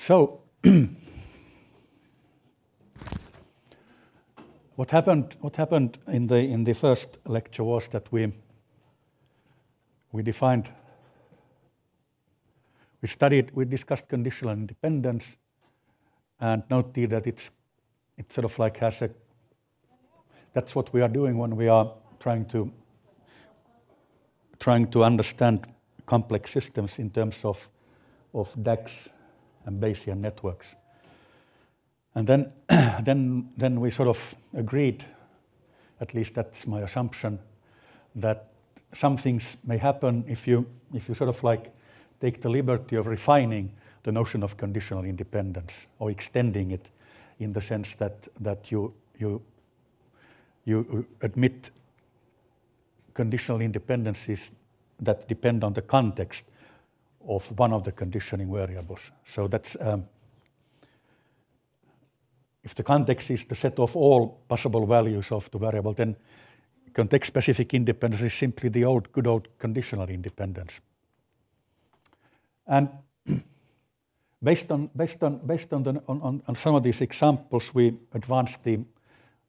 So what happened in the first lecture was that we discussed conditional independence and noted that it sort of like has that's what we are doing when we are trying to understand complex systems in terms of DAGs and Bayesian networks. And then we sort of agreed, at least that's my assumption, that some things may happen if you sort of like take the liberty of refining the notion of conditional independence or extending it in the sense that you admit conditional independencies that depend on the context of one of the conditioning variables. So that's if the context is the set of all possible values of the variable, then context-specific independence is simply the good old conditional independence. And based on some of these examples, we advanced the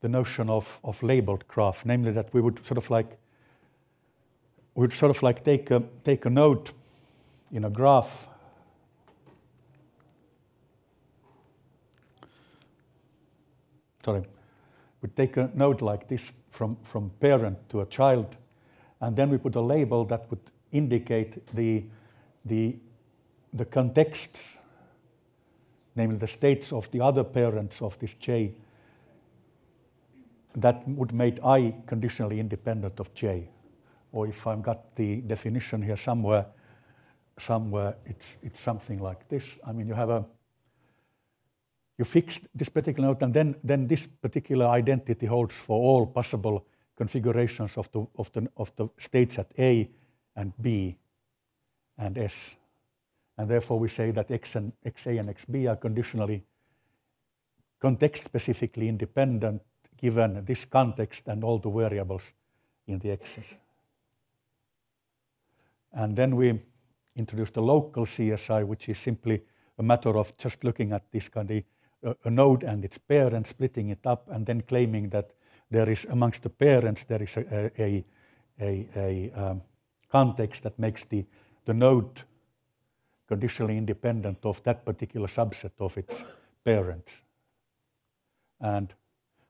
notion of labeled graph, namely that we would sort of like take a node in a graph we take a node like this from parent to a child, and then we put a label that would indicate the contexts, namely the states of the other parents of this J, that would make I conditionally independent of J. Or if I've got the definition here somewhere it's something like this. I mean, you fix this particular node, and then this particular identity holds for all possible configurations of the states at A and B and S. And therefore we say that XA and XB are conditionally context-specifically independent given this context and all the variables in the X's. And then we introduced a local CSI, which is simply a matter of just looking at this kind of a node and its parent, splitting it up, and then claiming that there is amongst the parents there is a context that makes the node conditionally independent of that particular subset of its parents. And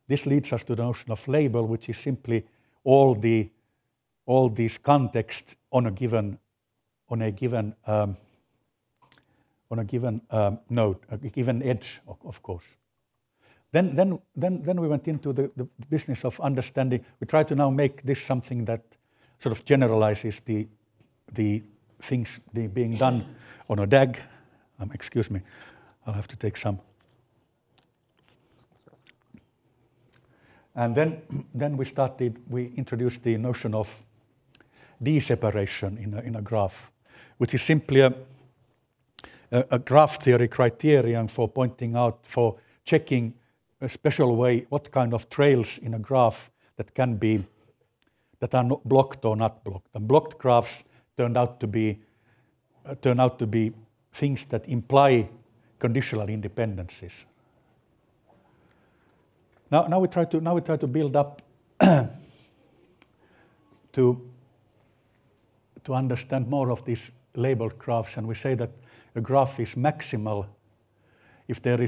this leads us to the notion of label, which is simply all these contexts on a given node, a given edge, of course. Then we went into the business of understanding. We try to now make this something that sort of generalizes the things being done on a DAG. Excuse me, I'll have to take some. And then we introduced the notion of D-separation in a graph, which is simply a graph theory criterion for pointing out, for checking a special way what kind of trails in a graph that are not blocked or not blocked. And blocked graphs turn out to be things that imply conditional independencies. Now we try to build up to understand more of these labeled graphs, and we say that a graph is maximal if there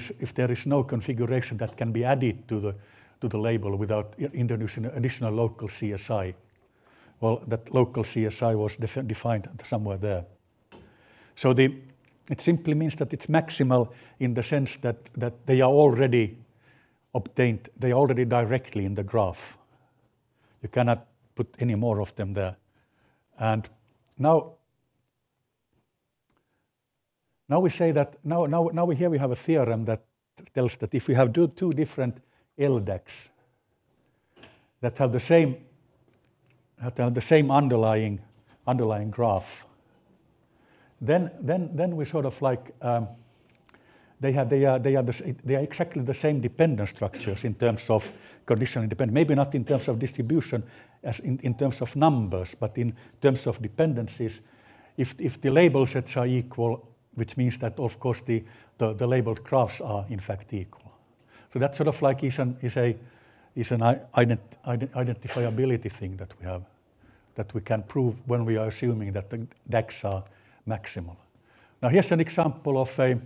is no configuration that can be added to the label without introducing an additional local CSI. Well, that local CSI was defined somewhere there. So it simply means that it's maximal in the sense that they are already obtained, they are already directly in the graph. You cannot put any more of them there. And now we say that here we have a theorem that tells that if we have two different LDAGs that have the same underlying graph, then we sort of like they are exactly the same dependent structures in terms of conditional independence. Maybe not in terms of distribution as in terms of numbers, but in terms of dependencies. If the label sets are equal, which means that, of course, the labeled graphs are in fact equal. So that sort of like is an identifiability thing that we have, that we can prove when we are assuming that the DAGs are maximal. Now here's an example of a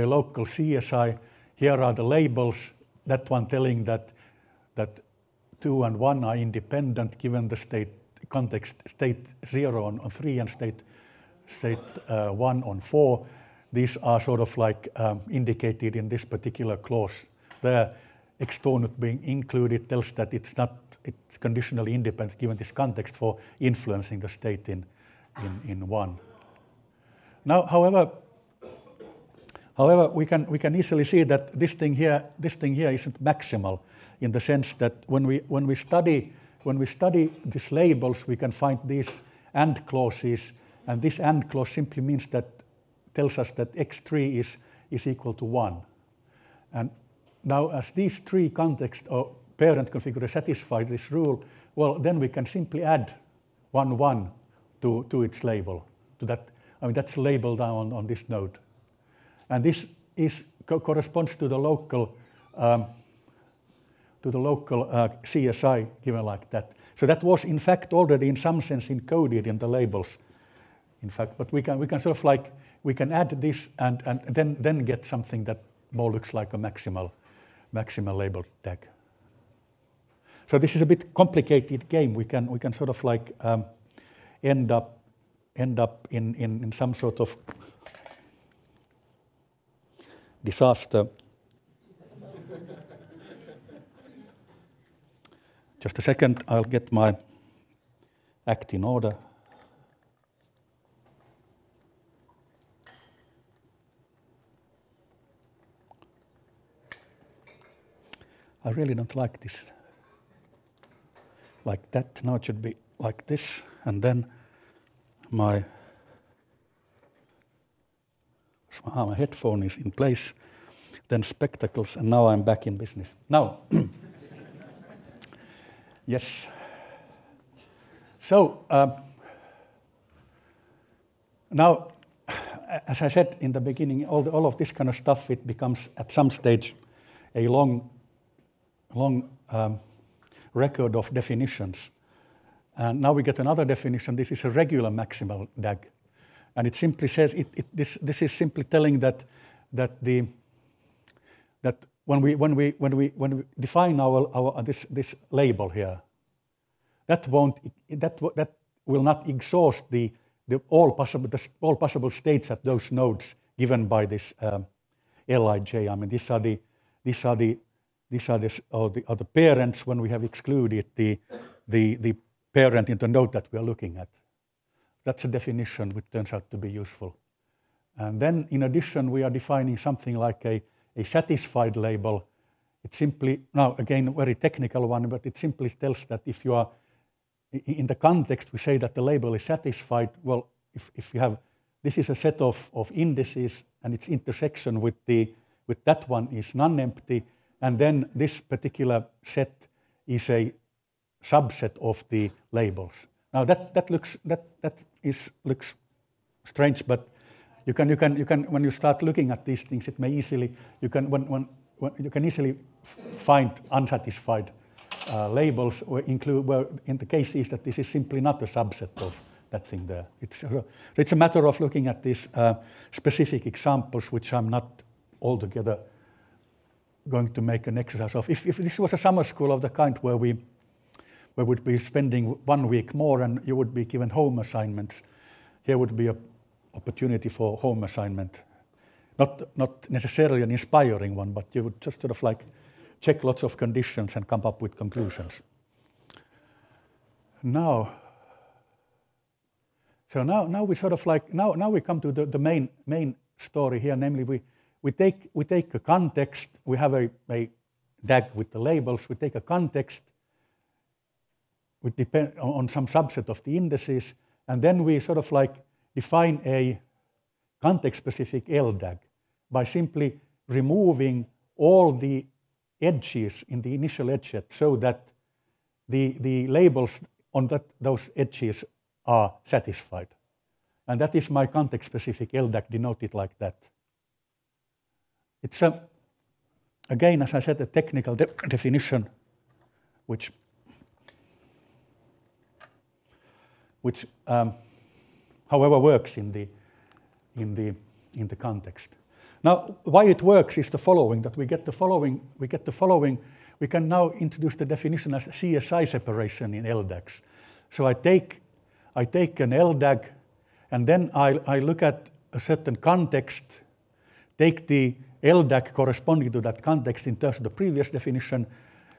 local CSI. Here are the labels, that one telling that 2 and 1 are independent given the state context, state 0 on 3 and state 1 on 4. These are sort of like indicated in this particular clause. The external being included tells that it's conditionally independent given this context for influencing the state in 1. Now, however, we can easily see that this thing here isn't maximal, in the sense that when we study these labels, we can find these AND clauses, and this AND clause simply means that tells us that x3 is equal to 1. And now, as these three context or parent configurers satisfy this rule, well, then we can simply add 1, 1 to its label. To that, I mean, that's labeled down on this node, and this corresponds to the local CSI given like that. So that was in fact already in some sense encoded in the labels, in fact. But we can sort of like we can add this and then get something that more looks like a maximal labeled DAG. So this is a bit complicated game. We can sort of like end up in some sort of disaster. Just a second, I'll get my act in order. I really don't like this. Like that. Now it should be like this, and then my headphone is in place, then spectacles, and now I'm back in business. Now, yes. So now, as I said in the beginning, all of this kind of stuff, it becomes at some stage a long record of definitions. And now we get another definition. This is a regular maximal DAG, and it simply says this is simply telling that when we define our this label here, that will not exhaust the all possible states at those nodes given by this LIJ. I mean, these are the parents when we have excluded the parent in the node that we are looking at. That's a definition which turns out to be useful. And then in addition, we are defining something like a satisfied label. It's simply, now again, a very technical one, but it simply tells that if you are, in the context, we say that the label is satisfied. Well, if you have, this is a set of indices and its intersection with that one is non-empty, and then this particular set is a subset of the labels. Now that looks strange, but you can when you start looking at these things, it may easily you can easily find unsatisfied labels or include where in the case is that this is simply not a subset of that thing there. It's a matter of looking at these specific examples, which I'm not altogether going to make an exercise of. If this was a summer school of the kind where we would be spending 1 week more and you would be given home assignments, here would be an opportunity for home assignment. Not necessarily an inspiring one, but you would just sort of like check lots of conditions and come up with conclusions. Now we sort of like now we come to the main story here, namely we take a context. We have a DAG with the labels. We take a context. We depend on some subset of the indices, and then we sort of like define a context-specific LDAG by simply removing all the edges in the initial edge set so that the labels on those edges are satisfied. And that is my context-specific LDAG denoted like that. It's, again, as I said, a technical definition which however works in the context. Now, why it works is the following, that we get the following, we can now introduce the definition as CSI-separation in LDAGs. So I take an LDAG, and then I look at a certain context, take the LDAG corresponding to that context in terms of the previous definition,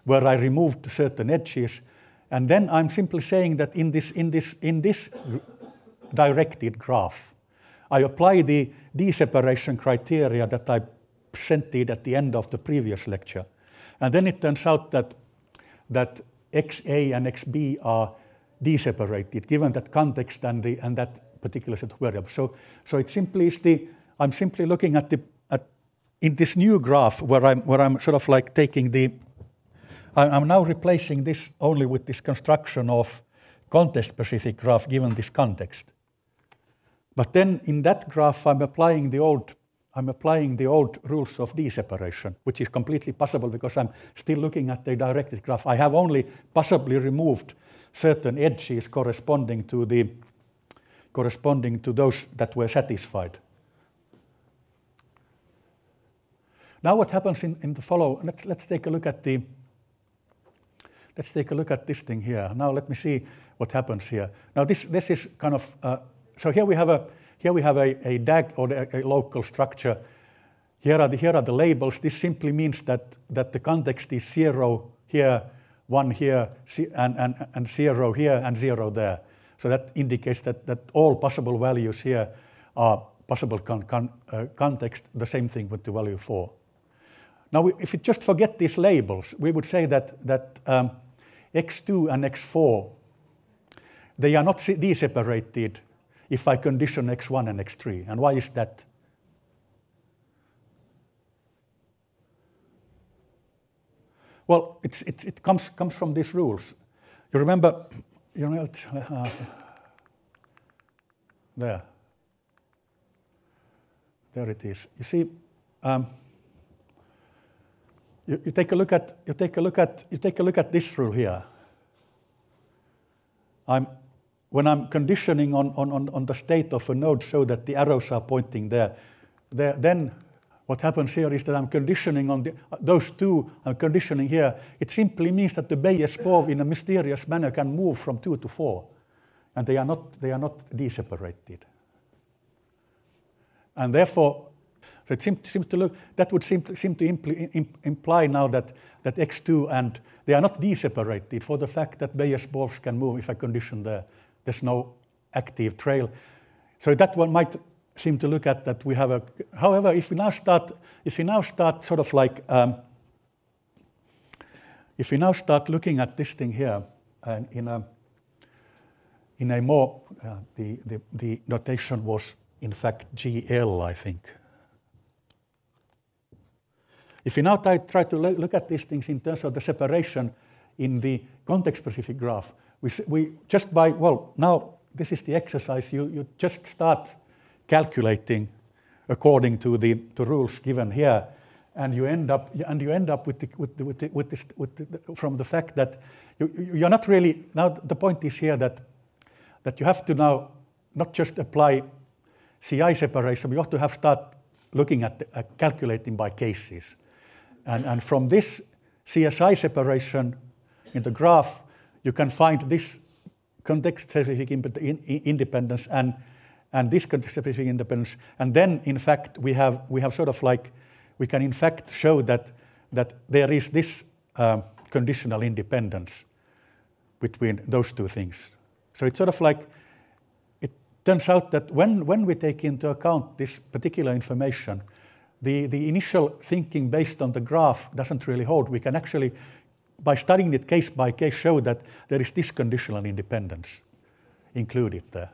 where I removed certain edges, and then I'm simply saying that in this directed graph, I apply the d-separation criteria that I presented at the end of the previous lecture. And then it turns out that XA and XB are d-separated, given that context and that particular set of variables. So it simply is I'm simply looking at in this new graph where I'm sort of like taking I'm now replacing this only with this construction of context-specific graph given this context. But then in that graph, I'm applying the old rules of d-separation, which is completely possible because I'm still looking at the directed graph. I have only possibly removed certain edges corresponding to those that were satisfied. Now, what happens in the follow? Let's take a look at this thing here. Now, let me see what happens here. Now, this is kind of so here we have a DAG or a local structure. Here are the labels. This simply means that the context is 0 here, 1 here, and 0 here, and 0 there. So that indicates that all possible values here are possible context. The same thing with the value 4. Now, if we just forget these labels, we would say that x2 and x4, they are not d-separated if I condition x1 and x3. And why is that? Well, it comes from these rules. You remember, there it is. You see, you take a look at this rule here. When I'm conditioning on the state of a node so that the arrows are pointing there, then what happens here is that I'm conditioning on those two, I'm conditioning here. It simply means that the Bayes curve in a mysterious manner can move from 2 to 4, and they are not d-separated. And therefore, so it seems to look, that would seem to imply now that x2 and they are not d-separated for the fact that Bayes curves can move if I condition there. There's no active trail. So that one might seem to look at that we have a, however, if we now start sort of like, if we now start looking at this thing here in a more, the notation was in fact GL, I think. If we now try to look at these things in terms of the separation in the context-specific graph, we just by, well, now this is the exercise. You just start calculating according to the rules given here, and you end up with this from the fact that you're not really, now the point is here that you have to now not just apply CI separation, but you have to start looking at calculating by cases. And from this CSI separation in the graph, you can find this context-specific independence and this context-specific independence. And then, in fact, we have sort of like, we can in fact show that there is this conditional independence between those two things. So it's sort of like, it turns out that when we take into account this particular information, the initial thinking based on the graph doesn't really hold. We can actually, by studying it case by case, show that there is this conditional independence included there.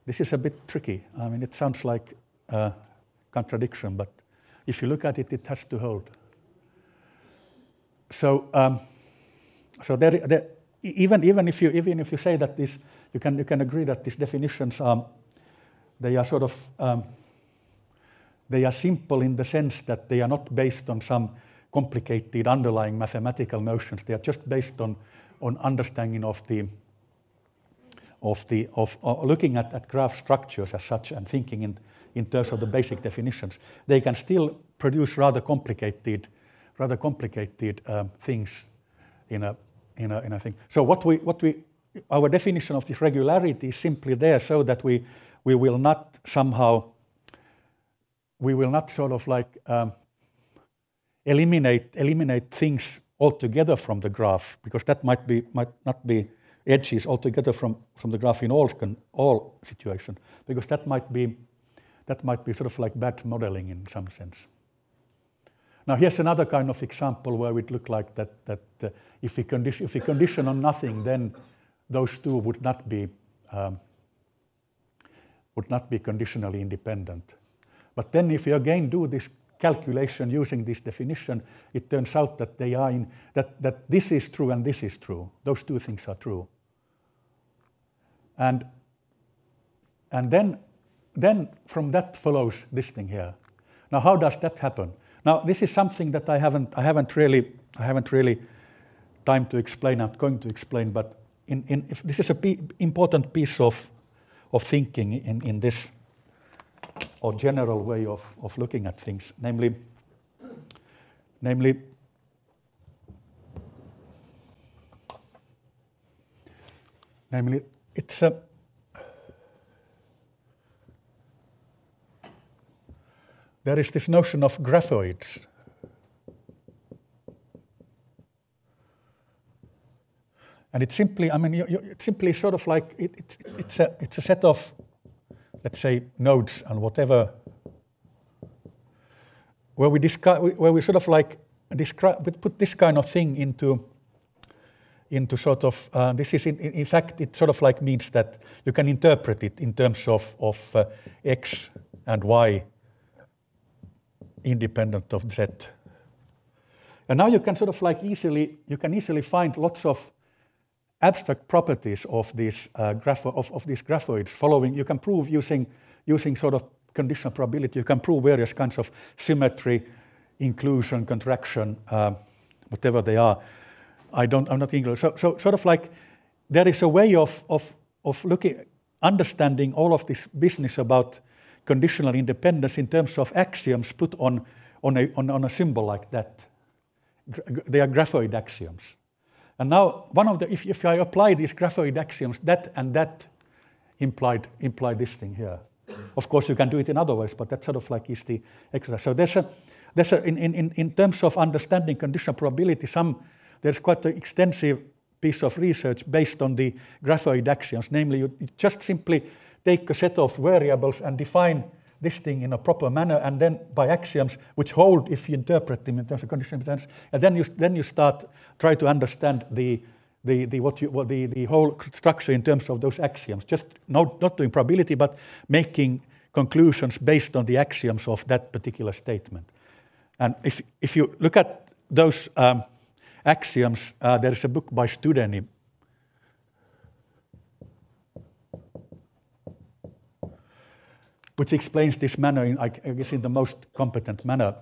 This is a bit tricky. I mean, it sounds like a contradiction, but if you look at it, it has to hold. So, so even if you say that this you can agree that these definitions they are sort of they are simple in the sense that they are not based on some complicated underlying mathematical notions. They are just based on understanding of looking at graph structures as such and thinking in terms of the basic definitions. They can still produce rather complicated things in a thing. So our definition of this regularity is simply there so that we will not somehow sort of like eliminate things altogether from the graph, because that might not be edges altogether from the graph in all situations, because that might be sort of like bad modeling in some sense. Now here's another kind of example where it look like that if we condition on nothing, then those two would not be conditionally independent. But then if you again do this calculation using this definition, it turns out that they are that this is true and this is true. Those two things are true. And then from that follows this thing here. Now how does that happen? Now this is something that I haven't really time to explain. I'm going to explain, but if this is an important piece of thinking in this or general way of looking at things, namely it's there is this notion of graphoids. And it's simply, I mean, it's simply sort of like it's a set of, let's say, nodes and whatever, where we sort of like put this kind of thing into sort of this is in fact it sort of like means that you can interpret it in terms of x and y independent of z. And now you can sort of like easily find lots of abstract properties of these these graphoids following. You can prove using sort of conditional probability. You can prove various kinds of symmetry, inclusion, contraction, whatever they are. I'm not English. So sort of like there is a way of understanding all of this business about conditional independence in terms of axioms put on a symbol like that. They are graphoid axioms. And now, if I apply these graphoid axioms, that and that imply this thing here. Of course, you can do it in other ways, but that sort of like is the exercise. So in terms of understanding conditional probability, there's quite an extensive piece of research based on the graphoid axioms. Namely, you just simply take a set of variables and define this thing in a proper manner, and then by axioms which hold if you interpret them in terms of conditional independence, and then you try to understand the whole structure in terms of those axioms. Just not doing probability, but making conclusions based on the axioms of that particular statement. And if you look at those axioms, there is a book by Studeni. Which explains this manner, I guess, in the most competent manner.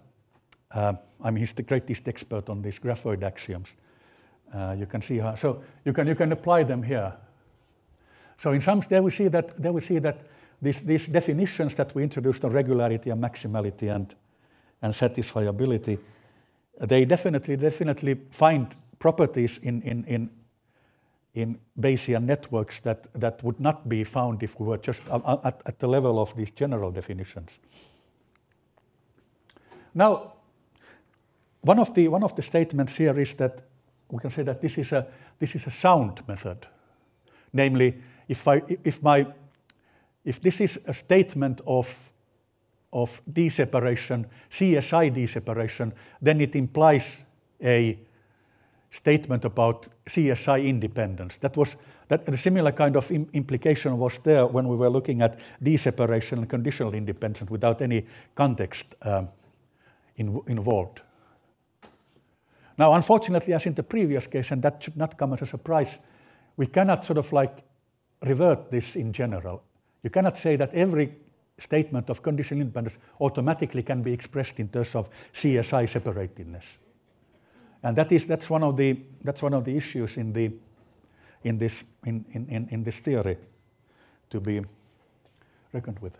I mean, he's the greatest expert on these graphoid axioms. You can see how. So you can apply them here. So in some, there we see that these definitions that we introduced on regularity and maximality and satisfiability, they definitely find properties in Bayesian networks that would not be found if we were just at the level of these general definitions. Now, one of the statements here is that we can say that this is a sound method. Namely, if this is a statement of d-separation, CSI d-separation, then it implies a statement about CSI independence. That a similar kind of implication was there when we were looking at d-separation and conditional independence without any context involved. Now, unfortunately, as in the previous case, and that should not come as a surprise, we cannot sort of like revert this in general. You cannot say that every statement of conditional independence automatically can be expressed in terms of CSI separatedness. And that's one of the issues in this theory to be reckoned with.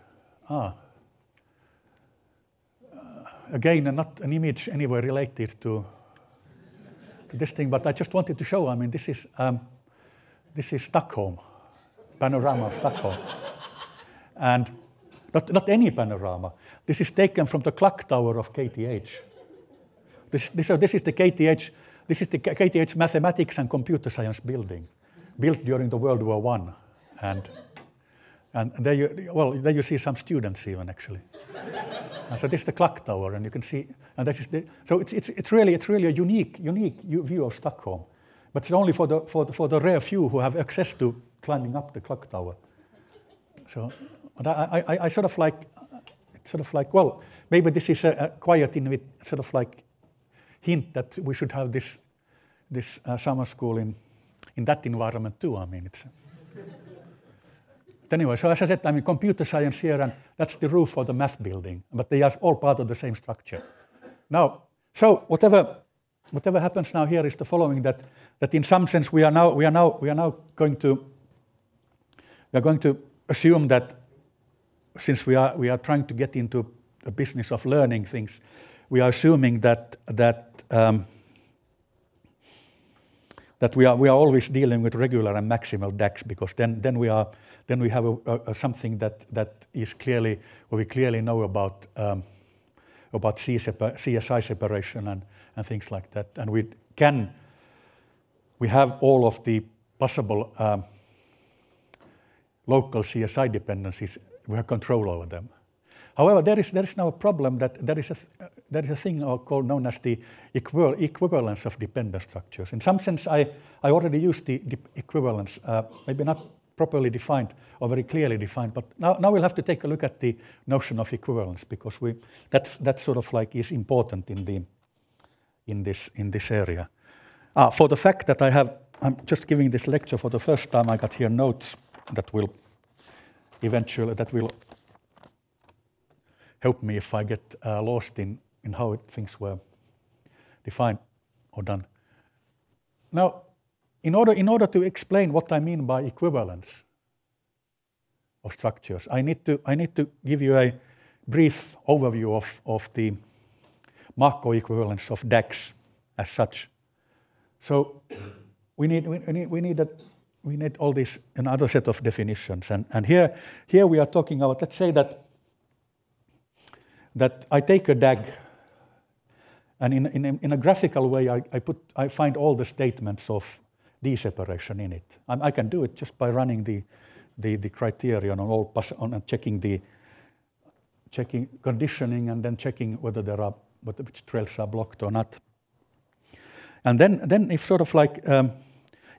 Again, not an image anywhere related to this thing, but I just wanted to show. I mean, this is Stockholm, panorama of Stockholm, and not any panorama. This is taken from the clock tower of KTH. This is the KTH. This is the KTH Mathematics and Computer Science building, built during the World War I, and there you see some students even actually. So this is the clock tower, and you can see, and that is it's really a unique view of Stockholm, but it's only for the rare few who have access to climbing up the clock tower. So, but I sort of like well, maybe this is a quiet sort of like hint that we should have this summer school in that environment too. I mean, it's. But anyway, so as I said, I mean, computer science here, and that's the roof of the math building, but they are all part of the same structure. Now, so whatever happens now here is the following: that in some sense we are now going to assume that since we are trying to get into the business of learning things, we are assuming that we are always dealing with regular and maximal DAGs, because then we have something that is clearly, what we clearly know about CSI separation and things like that, and we have all of the possible local CSI dependencies. We have control over them. However, there is now a problem that there is a thing known as the equivalence of dependent structures. In some sense, I already used the equivalence, maybe not properly defined or very clearly defined, but now we'll have to take a look at the notion of equivalence, because that's sort of like is important in this area. For the fact that I'm just giving this lecture for the first time, I got here notes that will help me if I get lost in how things were defined or done. Now, in order to explain what I mean by equivalence of structures, I need to give you a brief overview of the Markov equivalence of DAGs as such. So we need all this, another set of definitions, and here we are talking about, let's say that I take a DAG, and in a graphical way I find all the statements of D-separation in it. I can do it just by running the criterion on checking conditioning, and then checking whether which trails are blocked or not. And then if sort of like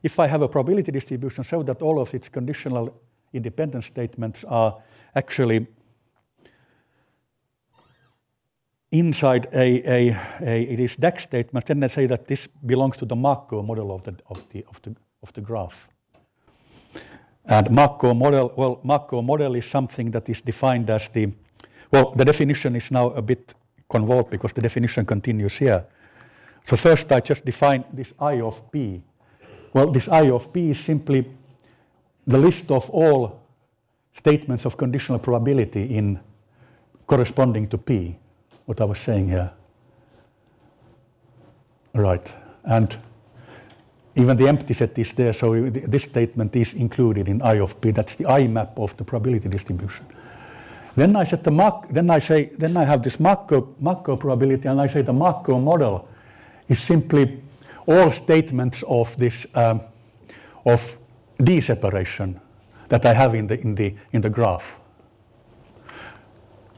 if I have a probability distribution so that all of its conditional independent statements are actually inside it is DAG statement, then they say that this belongs to the Markov model of the graph. And Markov model is something that is defined as the definition is now a bit convolved because the definition continues here. So first I just define this I of P. Well, this I of P is simply the list of all statements of conditional probability in corresponding to P, what I was saying here. Right, and even the empty set is there, so this statement is included in I of P. That's the I map of the probability distribution. Then I set then I have this Markov probability, and I say the Markov model is simply all statements of this of D-separation that I have in the graph.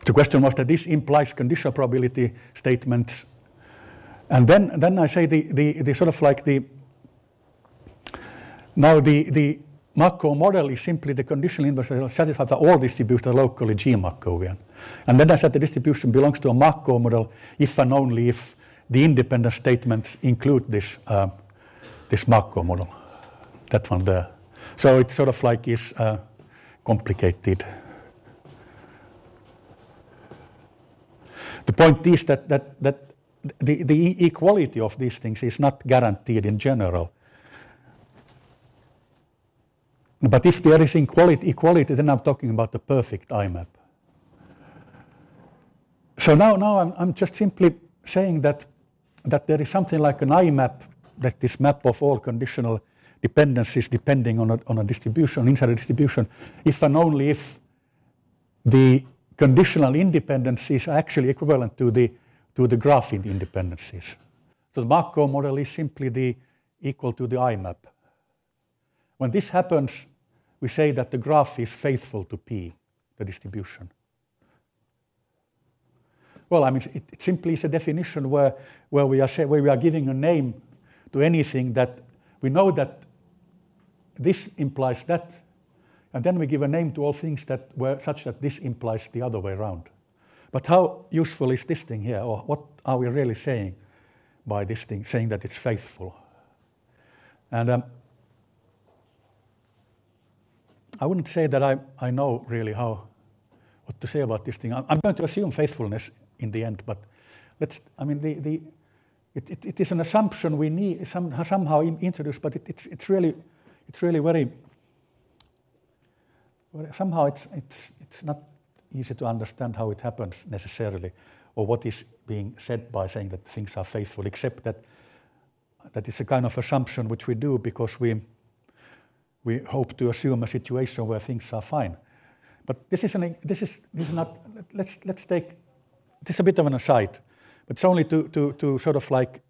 The question was that this implies conditional probability statements, and then I say the sort of like the Markov model is simply the conditional inverse that satisfies that all distributions are locally G-Markovian. And then I said the distribution belongs to a Markov model if and only if the independent statements include this Markov model, that one there. So it sort of like is complicated. The point is that the equality of these things is not guaranteed in general. But if there is equality, then I'm talking about the perfect IMAP. So now I'm just simply saying that there is something like an IMAP, that this map of all conditional dependencies depending on a distribution, inside a distribution, if and only if the conditional independencies are actually equivalent to the graph independencies. So the Markov model is simply equal to the IMAP. When this happens, we say that the graph is faithful to P, the distribution. Well, I mean, it simply is a definition where we are giving a name to anything that we know that this implies that, and then we give a name to all things that were such that this implies the other way around. But how useful is this thing here, or what are we really saying by this thing, saying that it's faithful? And I wouldn't say that I know really what to say about this thing. I'm going to assume faithfulness in the end, but it is an assumption we need somehow introduce, but it's really very somehow it's not easy to understand how it happens necessarily, or what is being said by saying that things are faithful, except that it's a kind of assumption which we do because we hope to assume a situation where things are fine. But this is not. Let's take. This is a bit of an aside, but it's only to sort of like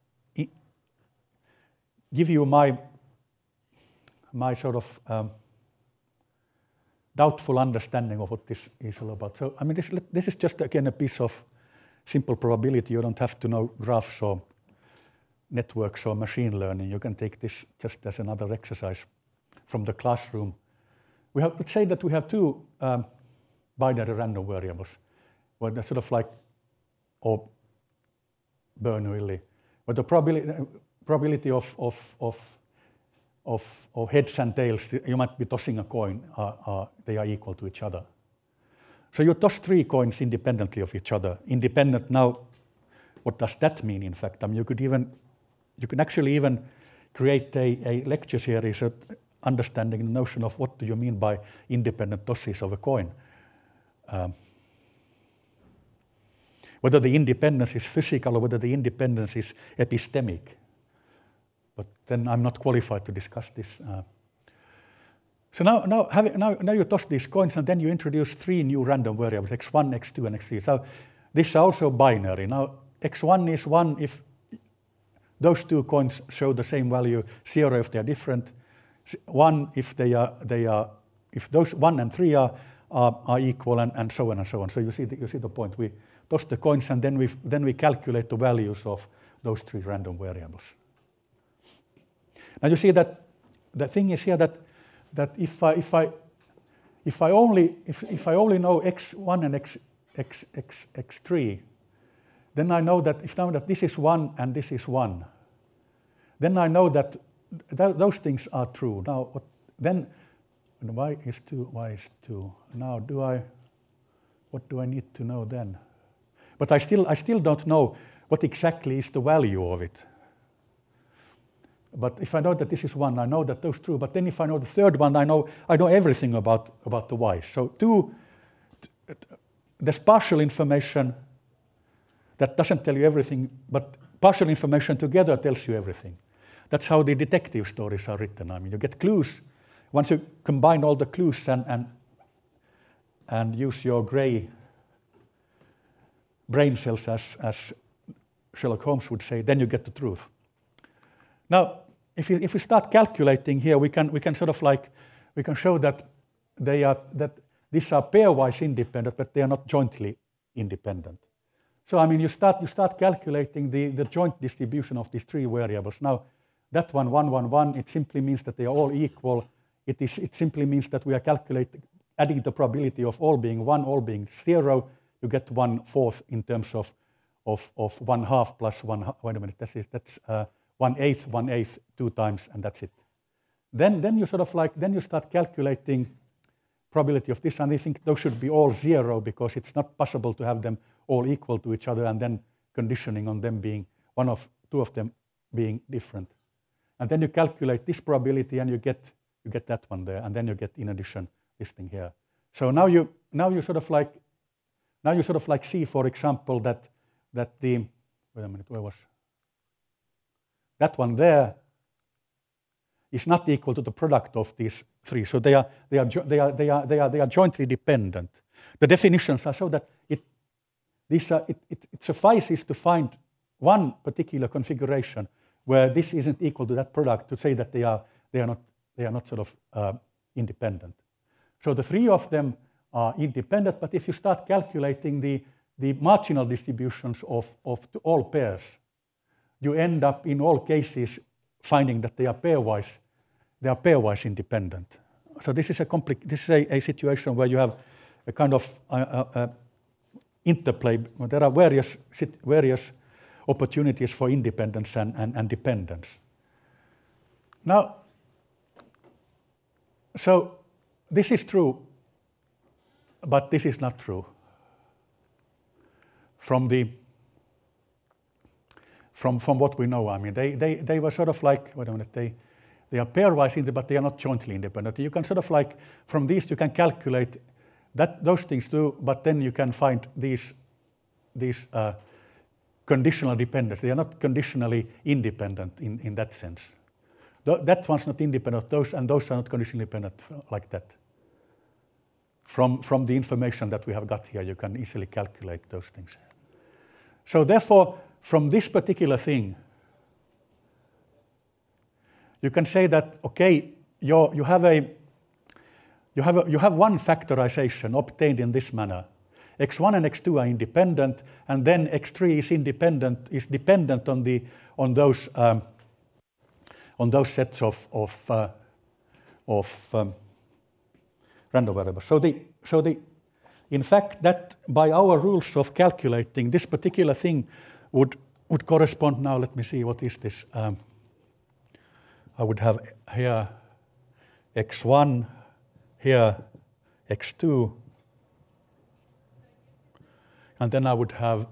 give you my sort of doubtful understanding of what this is all about. So I mean, this is just again a piece of simple probability. You don't have to know graphs or networks or machine learning. You can take this just as another exercise from the classroom. Let's say that we have two binary random variables, where they're sort of like, or Bernoulli, but the probability of heads and tails, you might be tossing a coin, they are equal to each other. So you toss 3 coins independently of each other. Independent now, what does that mean in fact? I mean, you can actually even create a lecture series understanding the notion of what do you mean by independent tosses of a coin. Whether the independence is physical or whether the independence is epistemic. But then I'm not qualified to discuss this. So now you toss these coins and then you introduce 3 new random variables, x1, x2, and x3. So this is also binary. Now x1 is 1 if those 2 coins show the same value, 0 if they are different, 1 if if those 1 and 3 are equal, and so on and so on. So you see the point. We toss the coins and then we calculate the values of those 3 random variables. Now you see that the thing is here that if I only know x1 and x3, then I know that this is 1 and this is 1. Then I know that those things are true. Now then y is 2, y is 2. Now what do I need to know then? But I still don't know what exactly is the value of it. But if I know that this is 1, I know that those true. But then if I know the third one, I know everything about the y's. So there's partial information that doesn't tell you everything, but partial information together tells you everything. That's how the detective stories are written. I mean, you get clues. Once you combine all the clues and use your gray brain cells, as Sherlock Holmes would say, then you get the truth. Now, if we start calculating here, we can sort of like show that these are pairwise independent, but they are not jointly independent. So I mean, you start calculating the joint distribution of these 3 variables. Now, that 1, 1, 1, 1, it simply means that they are all equal. It simply means that we are adding the probability of all being 1, all being 0. You get 1/4 in terms of 1/2 plus 1/2. Wait a minute, that's 1/8, 1/8 2 times, and that's it. then you sort of like, then you start calculating probability of this, and I think those should be all 0 because it's not possible to have them all equal to each other and then conditioning on them being two of them being different. And then you calculate this probability and you get that one there, and then you get in addition this thing here. So now you sort of like see, for example, that the, wait a minute, where was that one there is not equal to the product of these three. So they are jointly dependent. The definitions are so that it suffices to find one particular configuration where this isn't equal to that product to say that they are not sort of independent. So the three of them are independent, but if you start calculating the marginal distributions of all pairs, you end up in all cases finding that they are pairwise independent. So this is a situation where you have a kind of interplay. There are various opportunities for independence and dependence. Now, so this is true, but this is not true. From what we know, I mean, they were sort of like, wait a minute, they are pairwise independent, but they are not jointly independent. You can sort of like, from these you can calculate those things too, but then you can find these conditional dependence. They are not conditionally independent in that sense. That one's not independent of those, and those are not conditionally independent like that. From the information that we have got here, you can easily calculate those things. So therefore, from this particular thing, you can say that, okay, you have one factorization obtained in this manner. X1 and X2 are independent, and then X3 is dependent on those sets of random variables. So in fact, that by our rules of calculating this particular thing would correspond. Now let me see, what is this? I would have here X1, here X2, and then I would have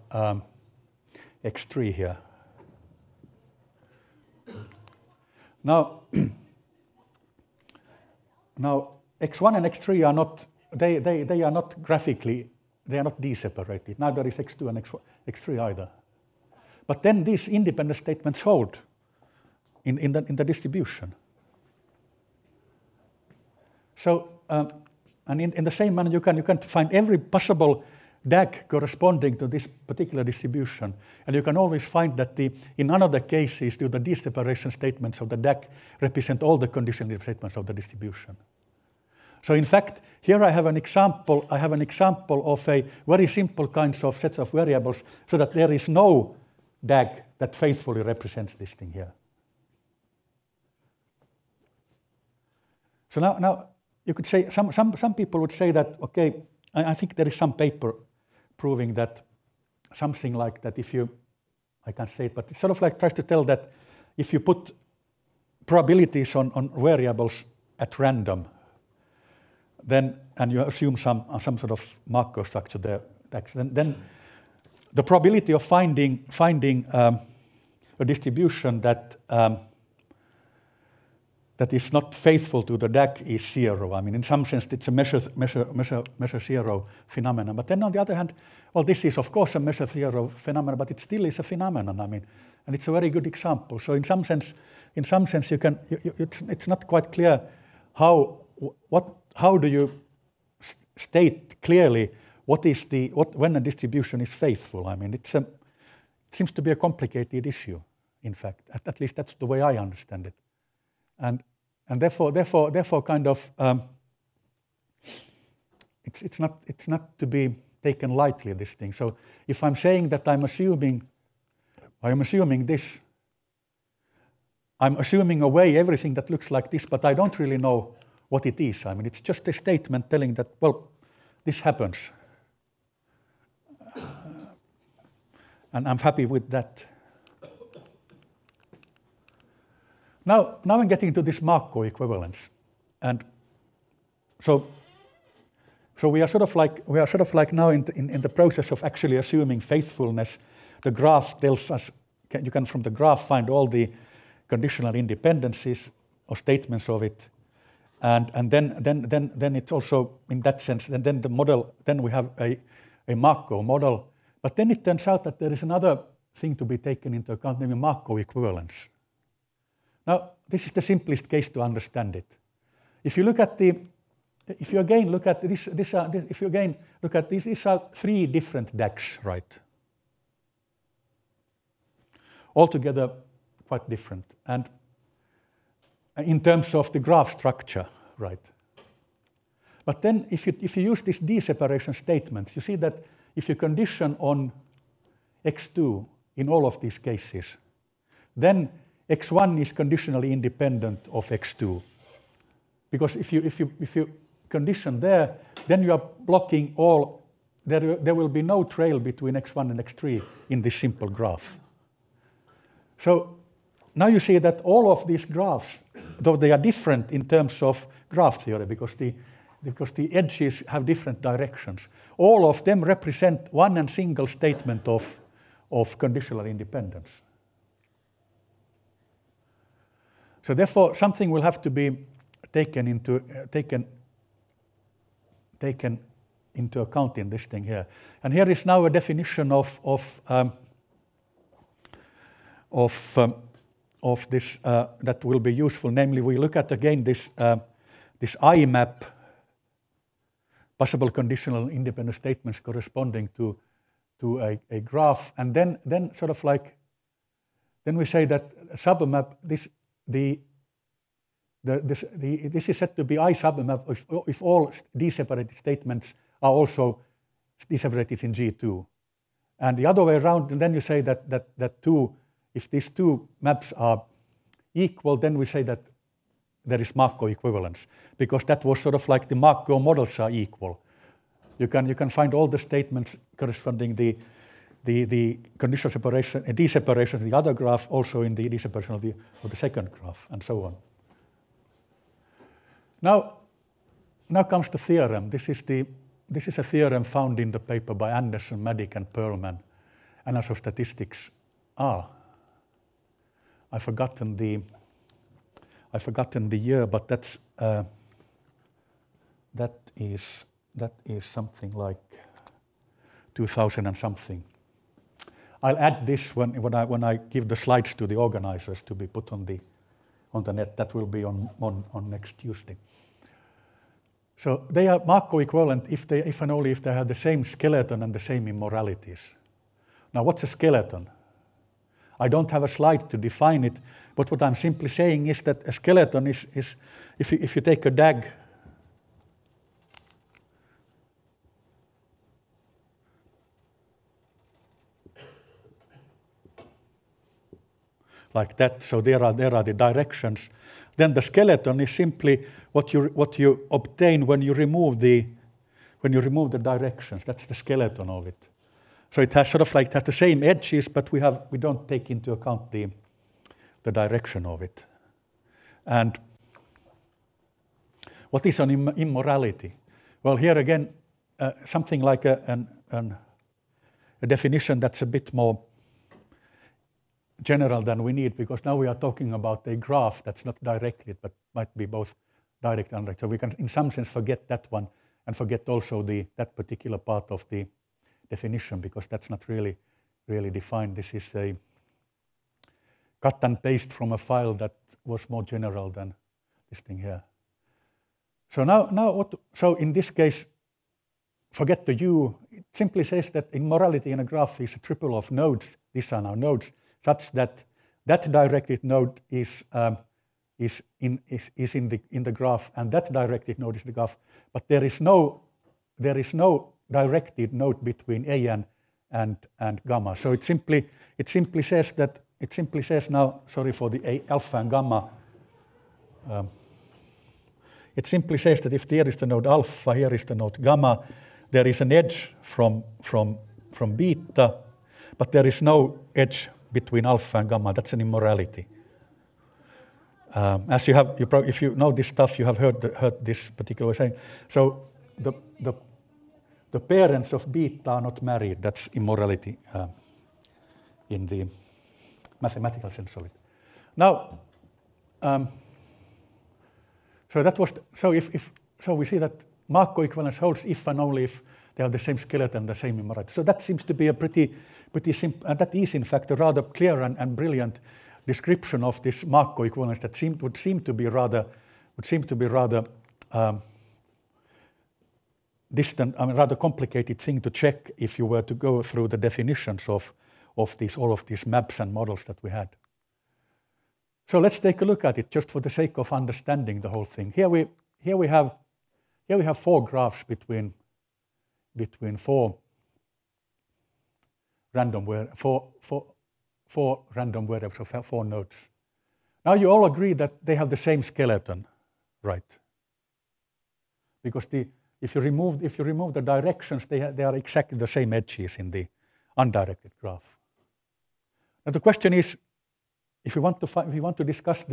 X3 here. Now X1 and X3 are not, they are not graphically, they are not d-separated. Neither is X2 and X3 either. But then these independent statements hold in the distribution. So, and in the same manner, you can find every possible DAG corresponding to this particular distribution. And you can always find that in another cases, the d-separation statements of the DAG represent all the conditional statements of the distribution. So in fact, here I have an example of a very simple kinds of sets of variables, so that there is no DAG that faithfully represents this thing here. So now you could say, some people would say that, okay, I think there is some paper proving that something like that if you, I can't say it, but it sort of like tries to tell that if you put probabilities on variables at random, then, and you assume some sort of Markov structure there, then the probability of finding a distribution that is not faithful to the DAG is 0. I mean, in some sense, it's a measure zero phenomenon. But then on the other hand, well, this is of course a measure zero phenomenon, but it still is a phenomenon. I mean, and it's a very good example. So in some sense, you can. It's not quite clear how do you state clearly when a distribution is faithful. I mean, it seems to be a complicated issue. In fact, at least that's the way I understand it. And therefore, kind of, it's not to be taken lightly, this thing. So if I'm saying that I'm assuming this, I'm assuming away everything that looks like this, but I don't really know what it is. I mean, it's just a statement telling that, well, this happens, and I'm happy with that. Now I'm getting to this Markov equivalence, and so we are sort of like now in the process of actually assuming faithfulness. The graph tells us you can from the graph find all the conditional independencies or statements of it, and then it's also in that sense. And then the model. Then we have a Markov model, but then it turns out that there is another thing to be taken into account, namely Markov equivalence. Now, this is the simplest case to understand it. If you again look at these are three different DAGs, right? Altogether quite different, and in terms of the graph structure, right? But then if you use these D-separation statements, you see that if you condition on x2 in all of these cases, then x1 is conditionally independent of x2. Because if you condition there, then you are blocking all, there will be no trail between x1 and x3 in this simple graph. So now you see that all of these graphs, though they are different in terms of graph theory, because the edges have different directions, all of them represent one and single statement of conditional independence. So therefore, something will have to be taken into account in this thing here. And here is now a definition of this that will be useful. Namely, we look at again this I map, possible conditional independent statements corresponding to a graph, and then sort of like then we say that submap this is said to be I submap if all D-separated statements are also D-separated in G2, and the other way around. And then you say that two, if these two maps are equal, then we say that there is Markov equivalence, because that was sort of like the Markov models are equal. You can find all the statements corresponding the conditional separation, D-separation of the other graph, also in the D-separation of the second graph, and so on. Now comes the theorem. This is a theorem found in the paper by Anderson, Maddick, and Perlman, Annals of Statistics. I've forgotten the year, but that is something like 2000 and something. I'll add this when I give the slides to the organizers to be put on the net. That will be on next Tuesday. So they are Markov equivalent if and only if they have the same skeleton and the same immoralities. Now, what's a skeleton? I don't have a slide to define it, but what I'm simply saying is that a skeleton is if you take a DAG, like that. So there are the directions. Then the skeleton is simply what you obtain when you remove the directions. That's the skeleton of it. So it has sort of like the same edges, but we don't take into account the direction of it. And what is an immorality? Well, here again, something like a definition that's a bit more general than we need, because now we are talking about a graph that's not directed, but might be both direct and indirect. So we can, in some sense, forget that one and forget also that particular part of the definition, because that's not really defined. This is a cut and paste from a file that was more general than this thing here. So so in this case, forget the U. It simply says that immorality in a graph is a triple of nodes. These are now nodes, such that directed node is in the graph, and that directed node is the graph. But there is no directed node between A and gamma. So it simply says now, sorry for the A, alpha and gamma. It simply says that if there is the node alpha, here is the node gamma, there is an edge from beta, but there is no edge between alpha and gamma. That's an immorality. As you have, if you know this stuff, you have heard this particular saying. So the parents of beta are not married. That's immorality in the mathematical sense of it. Now, so that was so we see that Markov equivalence holds if and only if they have the same skeleton, the same immorality. So that seems to be a pretty simple, and that is in fact a rather clear and brilliant description of this Markov equivalence that would seem to be rather distant, rather complicated thing to check if you were to go through the definitions of all of these maps and models that we had. So let's take a look at it just for the sake of understanding the whole thing. Here we have 4 graphs between 4 random variables of 4 nodes. Now you all agree that they have the same skeleton, right? Because if you remove the directions, they are exactly the same edges in the undirected graph. Now the question is, if we want to discuss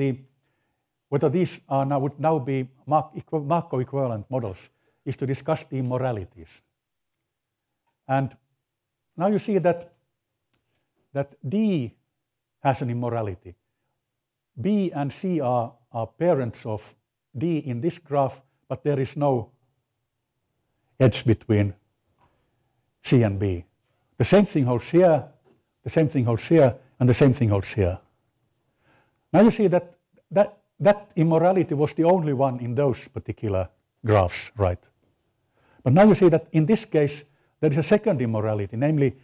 whether these would now be Markov equivalent models, is to discuss the immoralities. And now you see that D has an immorality. B and C are parents of D in this graph, but there is no edge between C and B. The same thing holds here, the same thing holds here, and the same thing holds here. Now you see that immorality was the only one in those particular graphs, right? But now you see that in this case, there is a second immorality, namely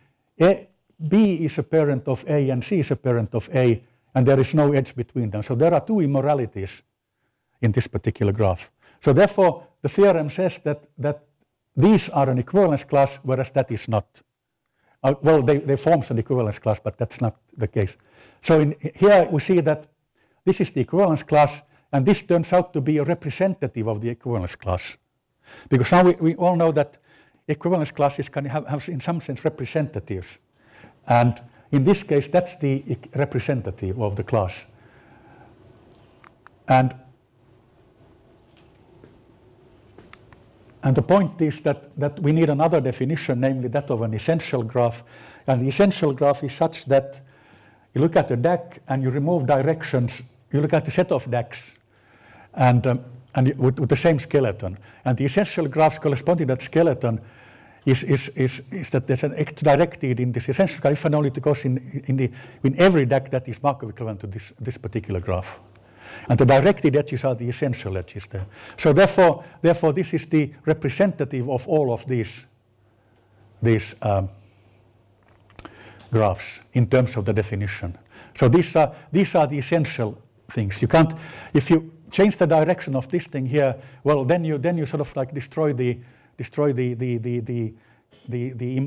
B is a parent of A and C is a parent of A, and there is no edge between them. So there are 2 immoralities in this particular graph. So therefore, the theorem says that these are an equivalence class, whereas that is not. Well, they form an equivalence class, but that's not the case. So here we see that this is the equivalence class, and this turns out to be a representative of the equivalence class. Because now we all know that equivalence classes can have in some sense representatives. And in this case, that's the representative of the class. And the point is that we need another definition, namely that of an essential graph. And the essential graph is such that you look at the DAG and you remove directions. You look at the set of DAGs and with the same skeleton. And the essential graphs corresponding to that skeleton is that there's an X directed in this essential graph if and only it goes in every DAG that is Markov equivalent to this particular graph. And the directed edges are the essential edges there. So therefore this is the representative of all of these graphs in terms of the definition. So these are the essential things. You can't, if you change the direction of this thing here, well, then you sort of like destroy the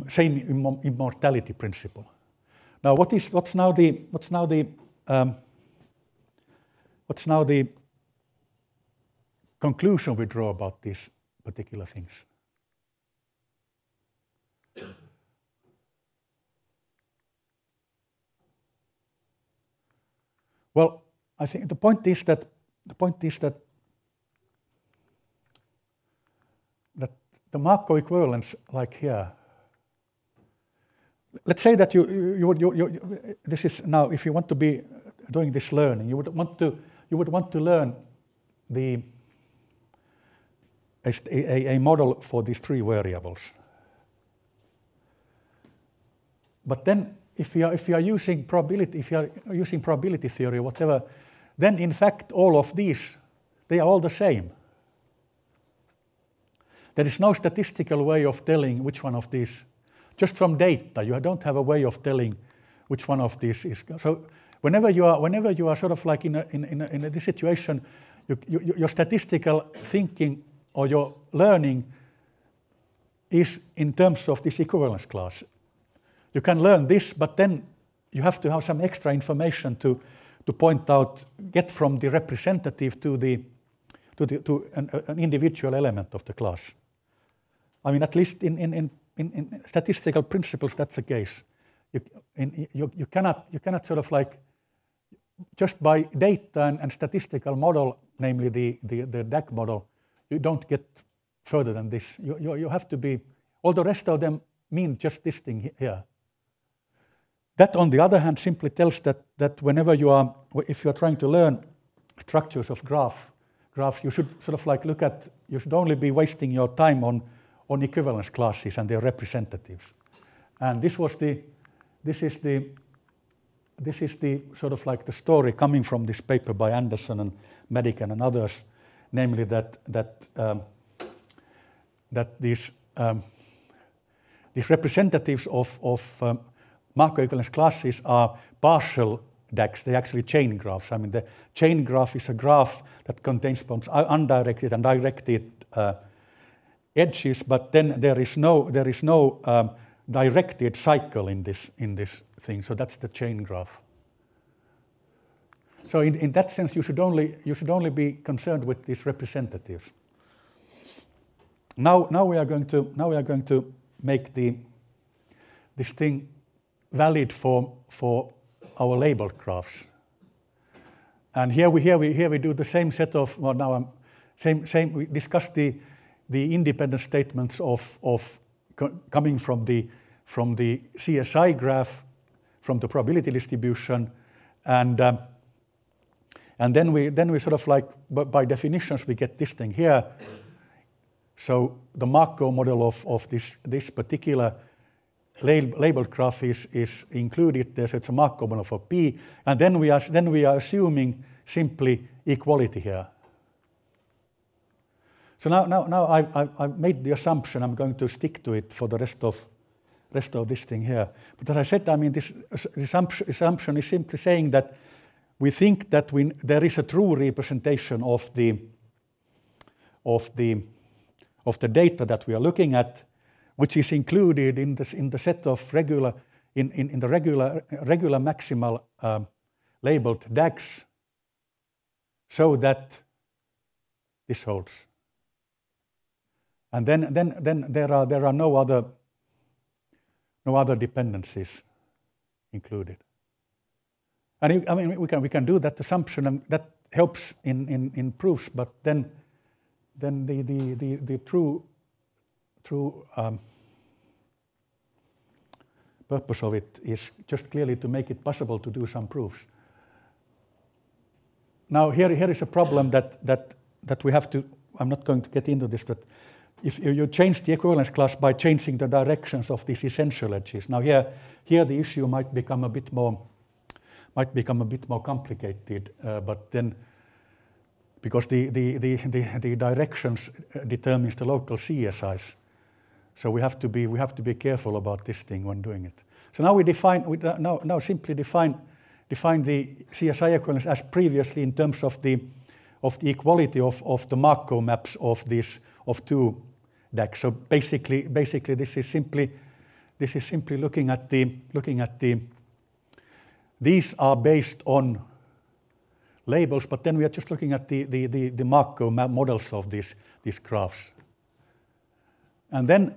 same immortality principle. Now, what's now the conclusion we draw about these particular things? Well, I think the point is that the Markov equivalence, like here. Let's say that this is now, if you want to be doing this learning, you would want to learn a model for these 3 variables. But then, if you are using probability theory or whatever, then in fact all of these, they are all the same. There is no statistical way of telling which one of these. Just from data, you don't have a way of telling which one of these is. So whenever you are sort of like in this situation, your statistical thinking or your learning is in terms of this equivalence class. You can learn this, but then you have to have some extra information to point out, get from the representative to an individual element of the class. I mean, at least in statistical principles, that's the case. You cannot sort of like just by data and statistical model, namely the DAG model, you don't get further than this. You have to be, all the rest of them mean just this thing here. That, on the other hand, simply tells that whenever if you are trying to learn structures of graphs, you should sort of like you should only be wasting your time on equivalence classes and their representatives. And this is the sort of like the story coming from this paper by Anderson and Madigan and others, namely that these representatives of Markov equivalence classes are partial DAGs. They actually chain graphs. I mean, the chain graph is a graph that contains both undirected and directed edges, but then there is no directed cycle in this thing. So that's the chain graph. So in that sense, you should only be concerned with these representatives. Now we are going to make this thing valid for our labeled graphs. And here we do the same set of, well, now we discuss the independent statements of coming from the CSI graph, from the probability distribution, and then we sort of like, by definitions, we get this thing here. So the Markov model of this particular labeled graph is included there. So it's a Markov model for P, and then we are assuming simply equality here. So now I've made the assumption. I'm going to stick to it for the rest of this thing here. But as I said, I mean, this assumption is simply saying that we think that there is a true representation of the data that we are looking at, which is included in the set of regular maximal labeled DAGs, so that this holds. And then there are no other dependencies included. And I mean, we can do that assumption, and that helps in proofs. But then the true purpose of it is just clearly to make it possible to do some proofs. Now here is a problem that we have to. I'm not going to get into this, but if you change the equivalence class by changing the directions of these essential edges. Now here the issue might become a bit more complicated, but then because the directions determines the local CSIs, so we have to be careful about this thing when doing it. So now we simply define the CSI equivalence as previously in terms of the equality of the Markov maps of two DAGs. So basically this is simply looking at the these are based on labels, but then we are just looking at the Markov models of these graphs. And then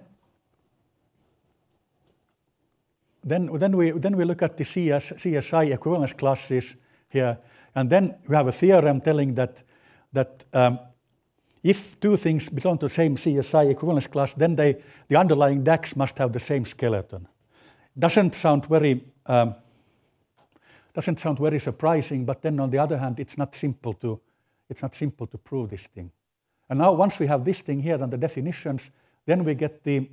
we look at the CSI equivalence classes here, and then we have a theorem telling that if two things belong to the same CSI equivalence class, then the underlying DAGs must have the same skeleton. Doesn't sound very surprising, but then on the other hand, it's not simple to prove this thing. And now once we have this thing here and the definitions, then we get the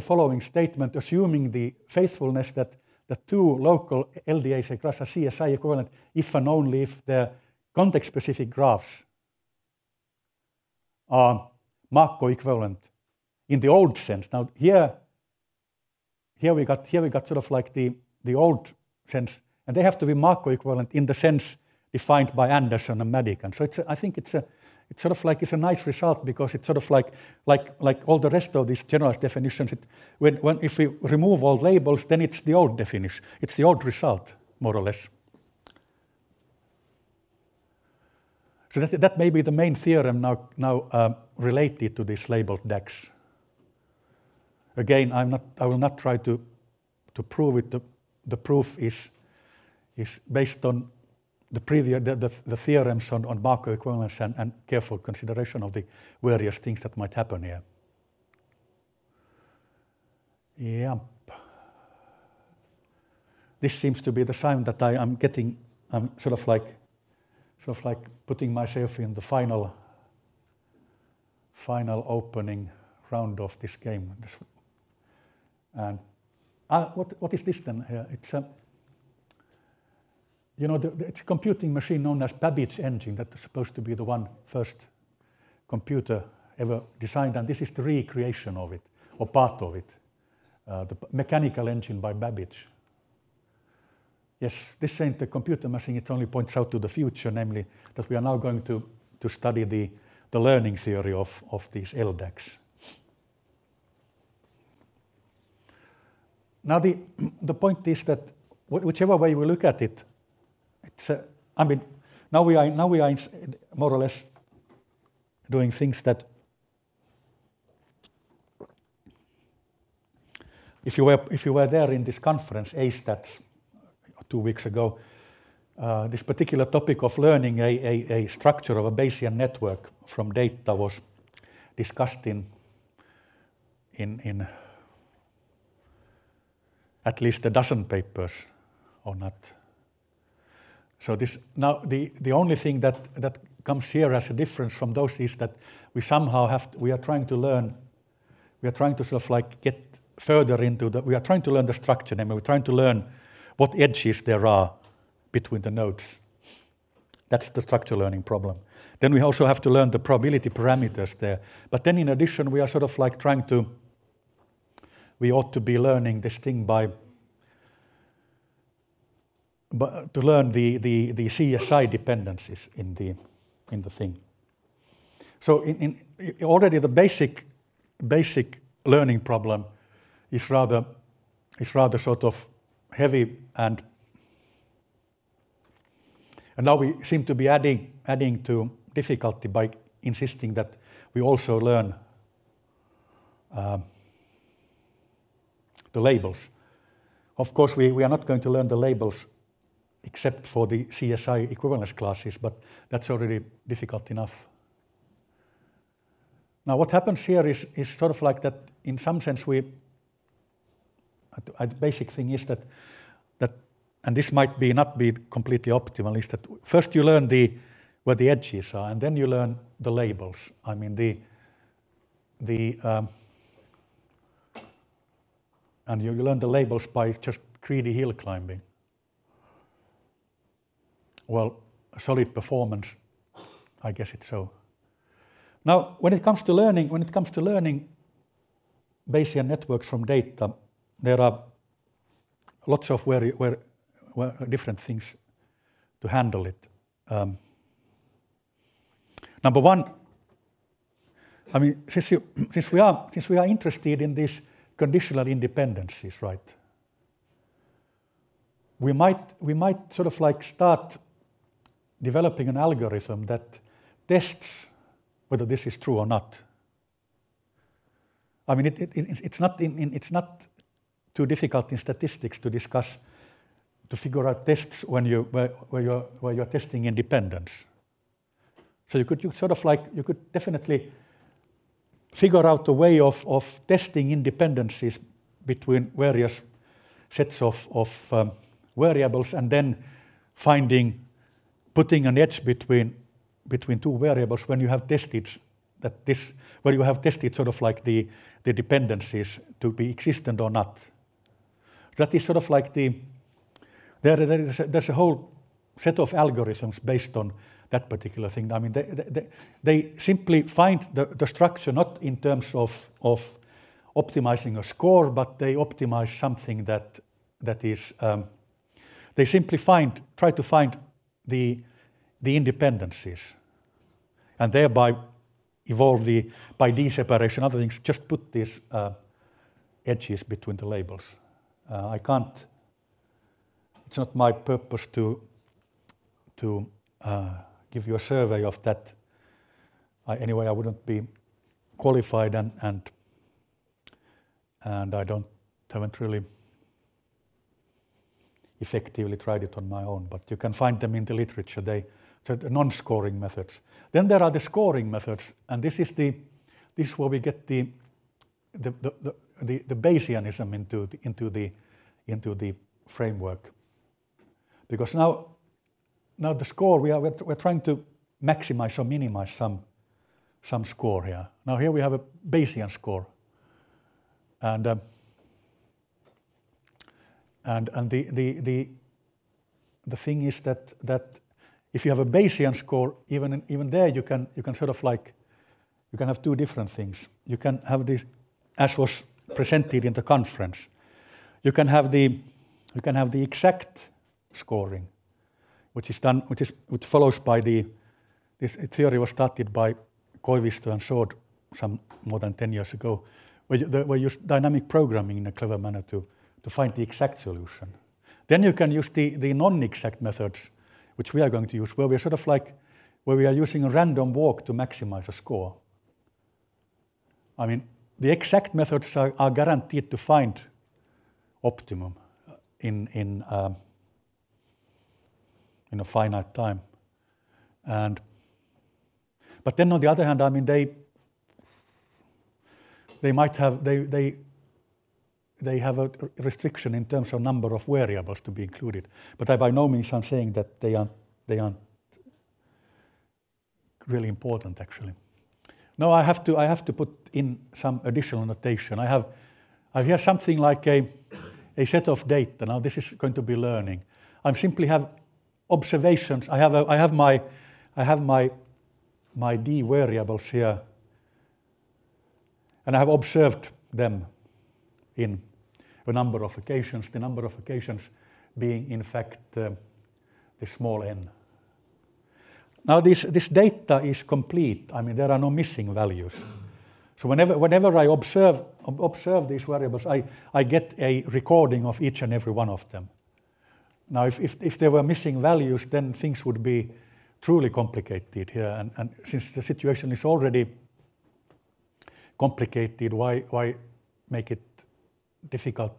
following statement, assuming the faithfulness that the two local LDAGs graphs are CSI equivalent if and only if their context-specific graphs are Markov equivalent in the old sense. Now here we got sort of like the old sense, and they have to be Markov equivalent in the sense defined by Anderson and Madigan. So I think it's a nice result, because it's sort of like all the rest of these generalized definitions. If we remove all labels, then it's the old definition. It's the old result, more or less. So that may be the main theorem now related to these labeled DAGs. Again, I will not try to prove it the proof is based on the theorems on Markov equivalence and careful consideration of the various things that might happen here. Yep. This seems to be the sign that I'm sort of like putting myself in the final opening round of this game. And what is this then here? It's it's a computing machine known as Babbage engine that is supposed to be the first computer ever designed, and this is the recreation of it, or part of it, the mechanical engine by Babbage. Yes, this ain't a computer machine, it only points out to the future, namely that we are now going to study the learning theory of these LDAGs. Now the point is that whichever way we look at it, it's now we are more or less doing things that if you were there in this conference ASTATS 2 weeks ago, this particular topic of learning a structure of a Bayesian network from data was discussed in at least a dozen papers or not. So this now the only thing that comes here as a difference from those is that we somehow we are trying to sort of like get further into we are trying to learn the structure, and we're trying to learn what edges there are between the nodes. That's the structure learning problem. Then we also have to learn the probability parameters there. But then in addition, we are sort of like we ought to be learning this thing to learn the CSI dependencies in the thing. So already the basic learning problem is rather sort of heavy, and now we seem to be adding to difficulty by insisting that we also learn the labels. Of course, we are not going to learn the labels except for the CSI equivalence classes, but that's already difficult enough. Now what happens here is sort of like that in some sense the basic thing is that and this might not be completely optimal, is that first you learn where the edges are, and then you learn the labels. I mean and you learn the labels by just greedy hill climbing. Well, solid performance, I guess it's so. Now, when it comes to learning Bayesian networks from data, there are lots of different things to handle it. Number one, I mean, since we are interested in these conditional independencies, right? We might sort of like start developing an algorithm that tests whether this is true or not. I mean, it's not too difficult in statistics to figure out tests where you're testing independence. So you could definitely figure out a way of testing independencies between various sets of variables, and then putting an edge between two variables when you have tested where you have tested sort of like the dependencies to be existent or not. That is sort of like there's a whole set of algorithms based on that particular thing. I mean, they simply find the structure not in terms of optimizing a score, but they optimize something that is they simply try to find the independencies, and thereby evolve by D-separation, other things, just put these edges between the labels. I can't. It's not my purpose to give you a survey of that. Anyway, I wouldn't be qualified, and I haven't really effectively tried it on my own, but you can find them in the literature. They're non-scoring methods. Then there are the scoring methods, and this is where we get the Bayesianism into the framework. Because now the score, we're trying to maximize or minimize some score here. Now here we have a Bayesian score, and the thing is that if you have a Bayesian score, even there you can sort of like, you can have two different things. You can have this, as was presented in the conference. You can have the exact scoring, which follows by this theory was started by Koivisto and Sword some more than 10 years ago, where you use dynamic programming in a clever manner to find the exact solution. Then you can use the non-exact methods, which we are going to use, where we are sort of like, where we are using a random walk to maximize a score. I mean, the exact methods are guaranteed to find optimum in a finite time, but then on the other hand, I mean, they might have they have a restriction in terms of number of variables to be included. But I by no means am saying that they aren't really important actually. No, I have to put in some additional notation. I have here something like a set of data. Now this is going to be learning. I simply have observations. I have my D variables here, and I have observed them in a number of occasions, the number of occasions being in fact the small n. Now this data is complete. I mean, there are no missing values. So whenever I observe these variables, I get a recording of each and every one of them. Now if there were missing values, then things would be truly complicated here. And since the situation is already complicated, why make it difficult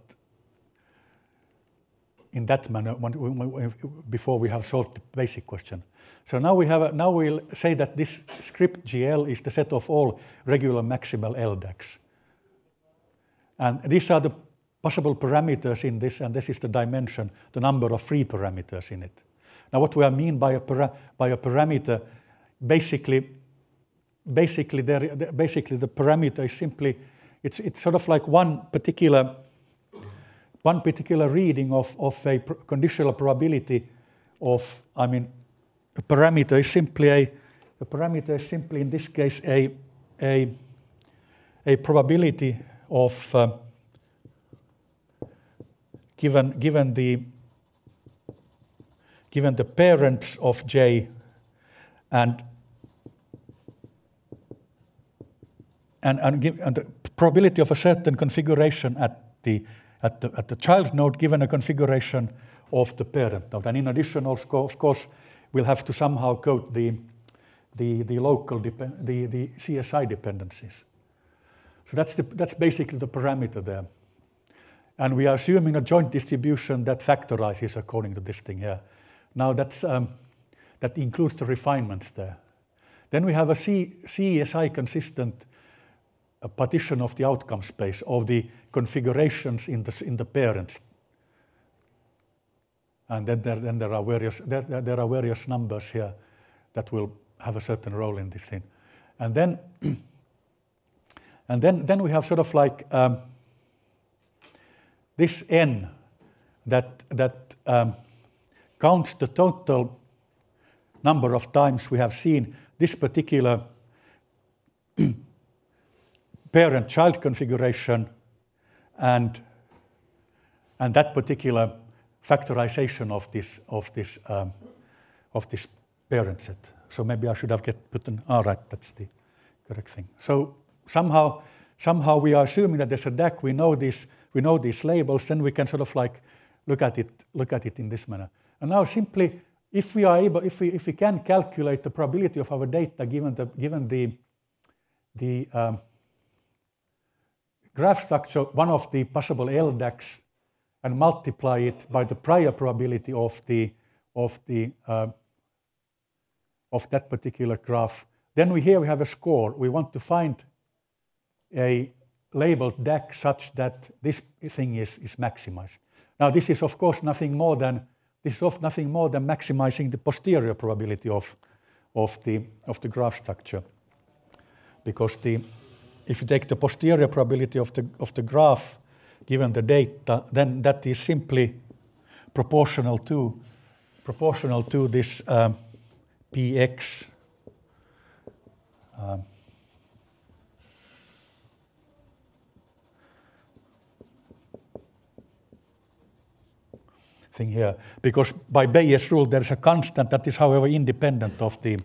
in that manner before we have solved the basic question? So now we'll say that this script GL is the set of all regular maximal LDAGs. And these are the possible parameters in this, and this is the dimension, the number of free parameters in it. Now what we mean by a parameter, basically the parameter is simply, it's sort of like one particular reading of a conditional probability of, I mean, a parameter is simply in this case a probability of given the parents of J and the probability of a certain configuration at the child node given a configuration of the parent node. And in addition, also, of course, we'll have to somehow code the CSI dependencies. So that's basically the parameter there. And we are assuming a joint distribution that factorizes according to this thing here. Now that includes the refinements there. Then we have a CSI consistent partition of the outcome space of the configurations in the parents. And then there are various numbers here that will have a certain role in this thing. And then we have sort of like this n that counts the total number of times we have seen this particular parent-child configuration and that particular factorization of this parent set. So maybe I should have put an right, that's the correct thing. So somehow we are assuming that there's a DAG. We know these labels. Then we can sort of like look at it in this manner. And now simply, if we can calculate the probability of our data given the graph structure, one of the possible LDAGs and multiply it by the prior probability of that particular graph. Then here we have a score. We want to find a labeled DAG such that this thing is maximized. Now this is of course nothing more than maximizing the posterior probability of the graph structure, because if you take the posterior probability of the graph given the data, then that is simply proportional to this px thing here, because by Bayes' rule there is a constant that is, however, independent of the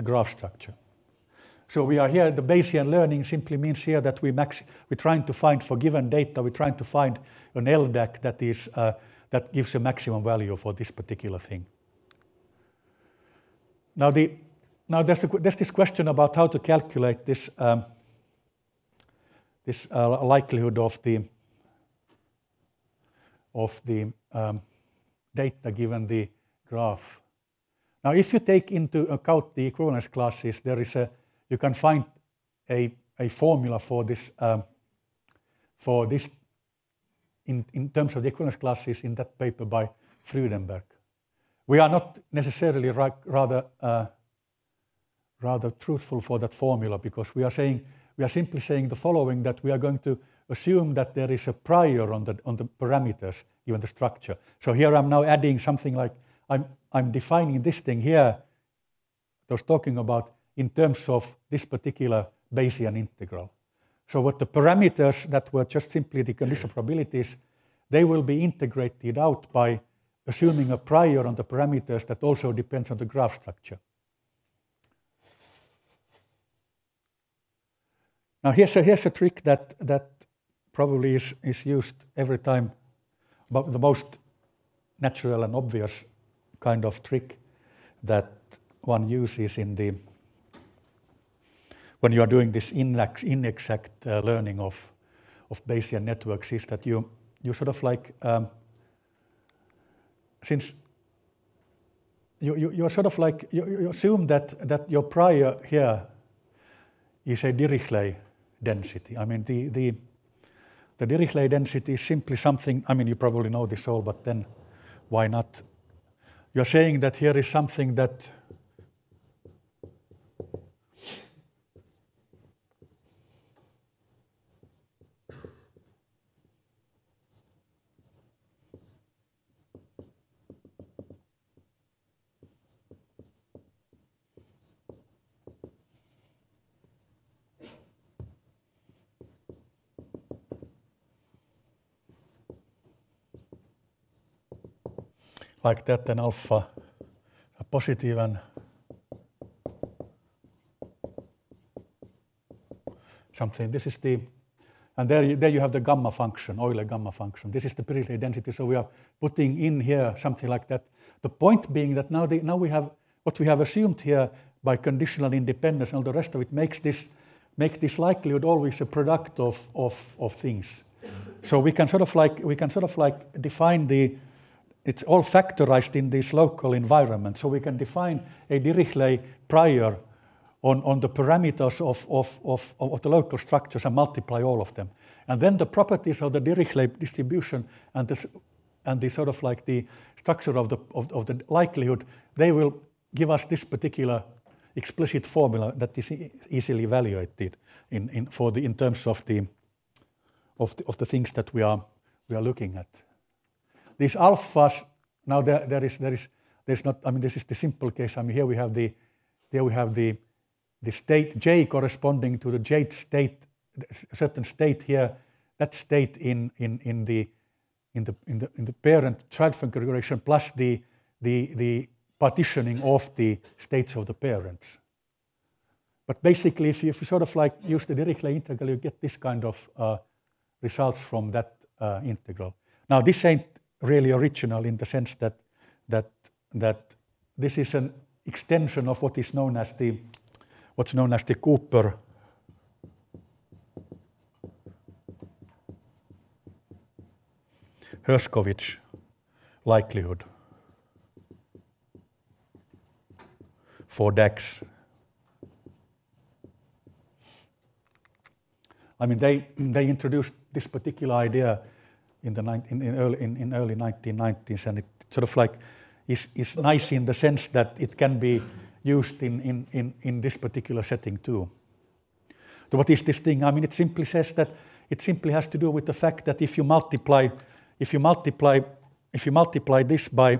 graph structure. So we are here. The Bayesian learning simply means here that we're trying to find, for given data, we're trying to find an LDAG that gives a maximum value for this particular thing. Now there's this question about how to calculate this likelihood of the data given the graph. Now, if you take into account the equivalence classes, you can find a formula for this in terms of the equivalence classes in that paper by Freudenberg. We are not necessarily rather truthful for that formula, because we are simply saying the following, that we are going to assume that there is a prior on the parameters given the structure. So here I'm now adding something like I'm defining this thing here I was talking about in terms of this particular Bayesian integral. So what the parameters that were just simply the conditional probabilities, they will be integrated out by assuming a prior on the parameters that also depends on the graph structure. Now here's a trick that probably is used every time, but the most natural and obvious kind of trick that one uses when you are doing this inexact learning of Bayesian networks is that you sort of like since you assume that your prior here is a Dirichlet density. I mean the Dirichlet density is simply something, I mean you probably know this all, but then why not? You're saying that here is something that like that, and alpha a positive and something. This is and there you have the gamma function, Euler gamma function. This is the Dirichlet density. So we are putting in here something like that. The point being that now we have what we have assumed here by conditional independence and all the rest of it make this likelihood always a product of things. So we can sort of like define it's all factorized in this local environment. So we can define a Dirichlet prior on the parameters of the local structures and multiply all of them. And then the properties of the Dirichlet distribution and the sort of like the structure of the likelihood, they will give us this particular explicit formula that is easily evaluated in terms of the things that we are looking at. These alphas, now there's not, I mean this is the simple case. I mean here we have the state J corresponding to the J state, a certain state here, that state in the parent-child configuration plus the partitioning of the states of the parents. But basically, if you sort of like use the Dirichlet integral, you get this kind of results from that integral. Now this ain't really original in the sense that this is an extension of what's known as the Cooper Hershkovich likelihood for DAGs. I mean, they introduced this particular idea in early 1990s, and it sort of like is nice in the sense that it can be used in this particular setting too. So what is this thing? I mean, it simply says that it simply has to do with the fact that if you multiply this by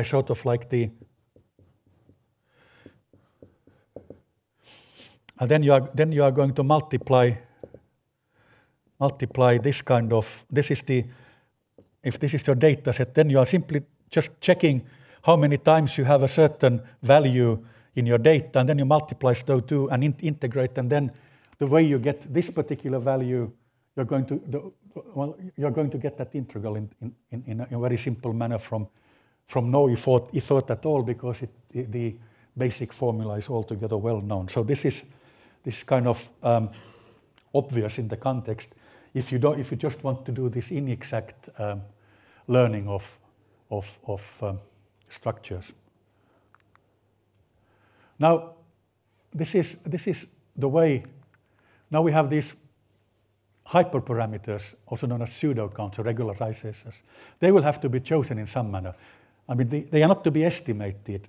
sort of like the and then you are going to multiply this kind of, if this is your data set, then you are simply just checking how many times you have a certain value in your data, and then you multiply those two and integrate, and then the way you get this particular value, you're going to get that integral in a very simple manner from no effort at all, because the basic formula is altogether well known. So this is kind of obvious in the context. If you just want to do this inexact learning of structures. Now, this is the way. Now we have these hyperparameters, also known as pseudo-counts or regularizations. They will have to be chosen in some manner. I mean, they are not to be estimated.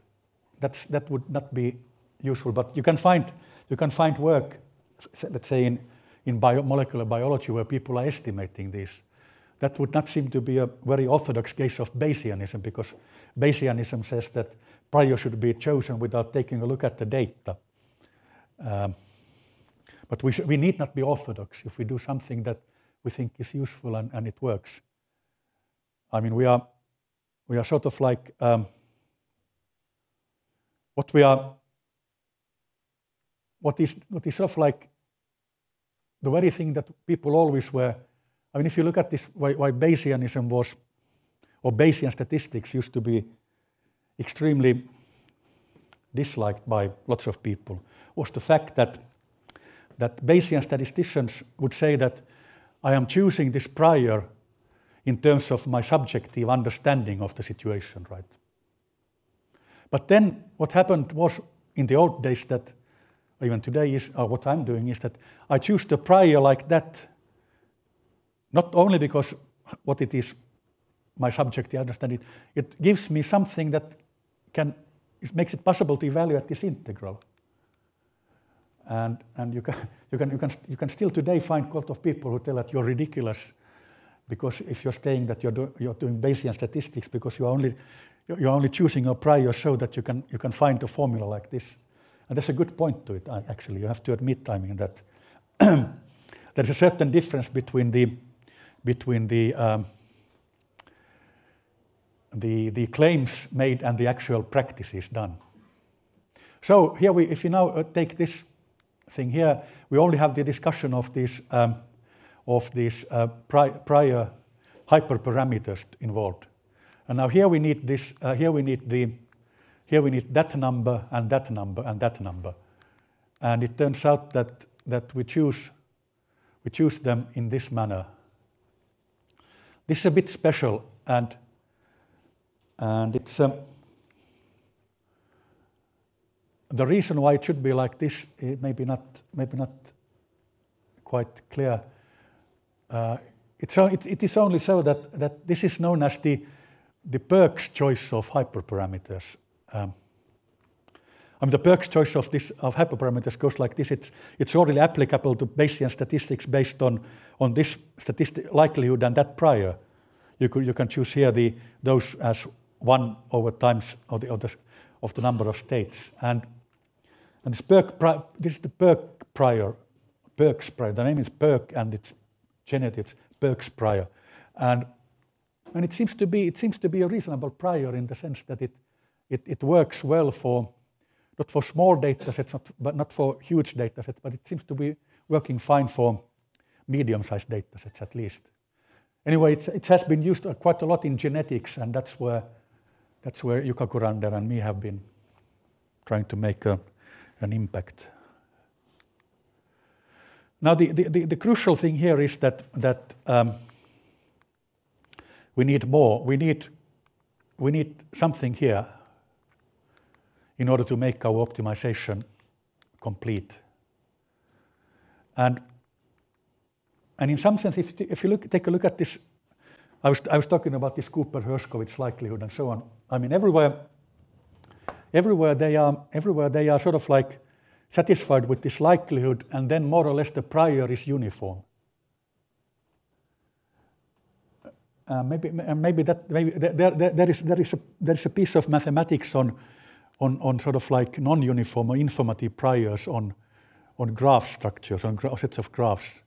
That would not be useful. But you can find work, let's say in molecular biology, where people are estimating these. That would not seem to be a very orthodox case of Bayesianism, because Bayesianism says that prior should be chosen without taking a look at the data. But we need not be orthodox if we do something that we think is useful and it works. I mean, we are sort of like what is sort of like the very thing that people always were. I mean, if you look at this, why Bayesianism was, or Bayesian statistics used to be extremely disliked by lots of people, was the fact that Bayesian statisticians would say that I am choosing this prior in terms of my subjective understanding of the situation, right? But then what happened was, in the old days, that even today is, or what I'm doing is that I choose the prior like that, not only because what it is, my subjective understanding, it gives me something that it makes it possible to evaluate this integral. And you can still today find a lot of people who tell that you're ridiculous, because if you're saying that you're doing Bayesian statistics because you're only choosing a prior so that you can find a formula like this. And there's a good point to it, actually. You have to admit, I mean, that there's a certain difference between the claims made and the actual practices done. So here if you now take this thing here, we only have the discussion of these prior hyperparameters involved. And now here we need this. Here we need that number and that number and that number. And it turns out that we choose them in this manner. This is a bit special, and it's the reason why it should be like this maybe not quite clear. It is only so that this is known as the Perk's choice of hyperparameters. I mean, the Perk's choice of hyperparameters goes like this. It's already applicable to Bayesian statistics based on this likelihood and that prior. You can choose here those as 1 over times of the number of states. And this is the Perk's prior. The name is Perk, and it's genetic. It's Perk's prior, and it seems to be a reasonable prior in the sense that it works well not for small data sets, but not for huge data sets, but it seems to be working fine for medium-sized data sets at least. Anyway, it has been used quite a lot in genetics, and that's where Jukka Kurander and me have been trying to make an impact. Now, the crucial thing here is that we need more. We need something here in order to make our optimization complete. And in some sense, if you take a look at this, I was talking about this Cooper-Hershkovich likelihood and so on. I mean, everywhere they are sort of like satisfied with this likelihood, and then more or less the prior is uniform. Maybe there is a piece of mathematics on sort of like non-uniform or informative priors on graph structures, on sets of graphs.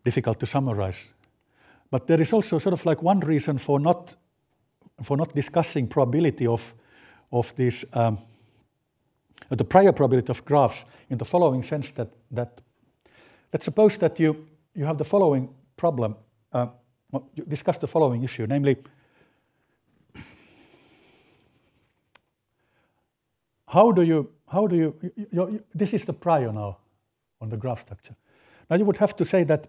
Difficult to summarize. But there is also sort of like one reason for not discussing probability of this the prior probability of graphs in the following sense that let's suppose that you have the following problem. You discuss the following issue, namely, how do you this is the prior now on the graph structure. Now you would have to say that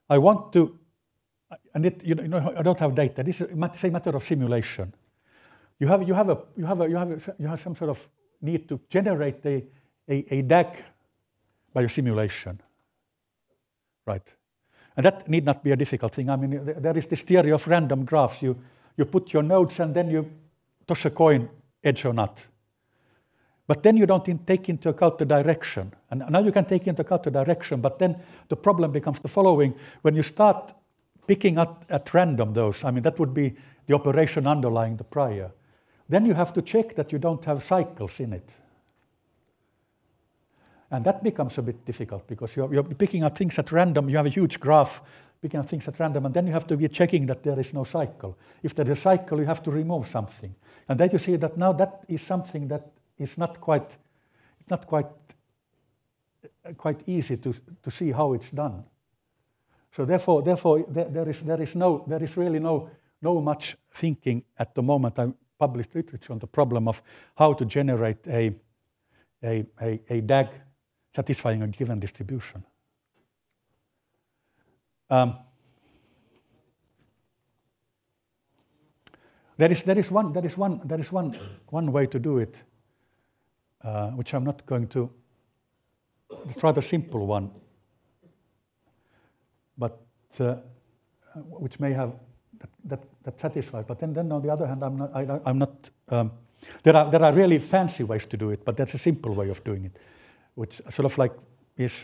I want to, and I don't have data. This is a matter of simulation. You have some sort of need to generate a DAG by a simulation, right? And that need not be a difficult thing. I mean, there is this theory of random graphs. You put your nodes and then you toss a coin, edge or not. But then you don't take into account the direction. And now you can take into account the direction, but then the problem becomes the following. When you start picking up at random those, I mean, that would be the operation underlying the prior. Then you have to check that you don't have cycles in it. And that becomes a bit difficult because you're picking up things at random. You have a huge graph picking up things at random, and then you have to be checking that there is no cycle. If there is a cycle, you have to remove something. And then you see that now that is something that is not quite easy to see how it's done. So therefore there is really no much thinking at the moment. I published literature on the problem of how to generate a DAG satisfying a given distribution. There is one way to do it, which I'm not going to. It's rather simple one, but which may have that satisfies. But then on the other hand, I'm not. There are really fancy ways to do it, but that's a simple way of doing it, which sort of like is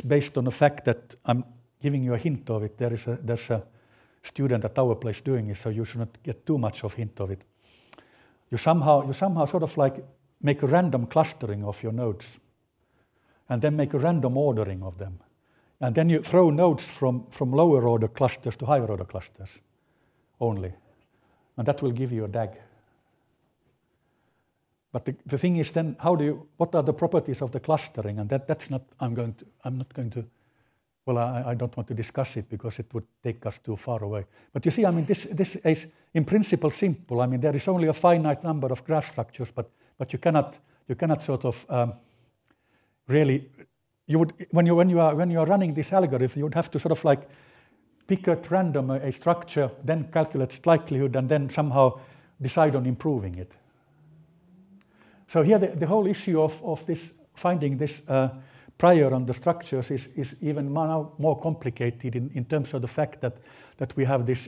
based on the fact that I'm giving you a hint of it. There's a student at our place doing it, so you should not get too much of hint of it. You somehow sort of like make a random clustering of your nodes, and then make a random ordering of them, and then you throw nodes from lower order clusters to higher order clusters only, and that will give you a DAG. But the thing is then, what are the properties of the clustering? And that's not, I'm not going to, well, I don't want to discuss it because it would take us too far away. But you see, I mean, this is in principle simple. I mean, there is only a finite number of graph structures, but you cannot sort of really, you would, when you are running this algorithm, you would have to sort of like pick at random a structure, then calculate its likelihood, and then somehow decide on improving it. So here the whole issue of this finding this prior on the structures is even more complicated in terms of the fact that we have these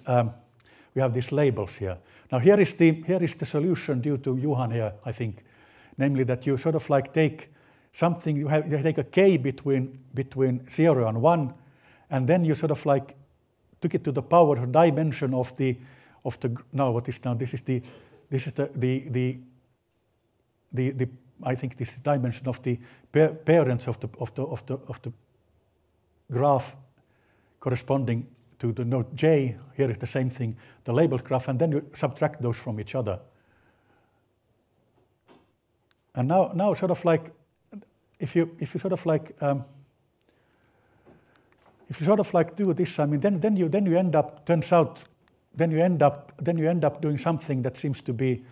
labels here. Now here is the solution due to Johan here, I think, namely that you sort of like take something, you take a k between 0 and 1, and then you sort of like took it to the power of dimension of the now what is now this is the I think this is dimension of the parents of the graph corresponding to the node j. Here is the same thing, the labeled graph, and then you subtract those from each other. And now sort of like if you sort of like do this, I mean, then you end up, turns out, then you end up doing something that seems to be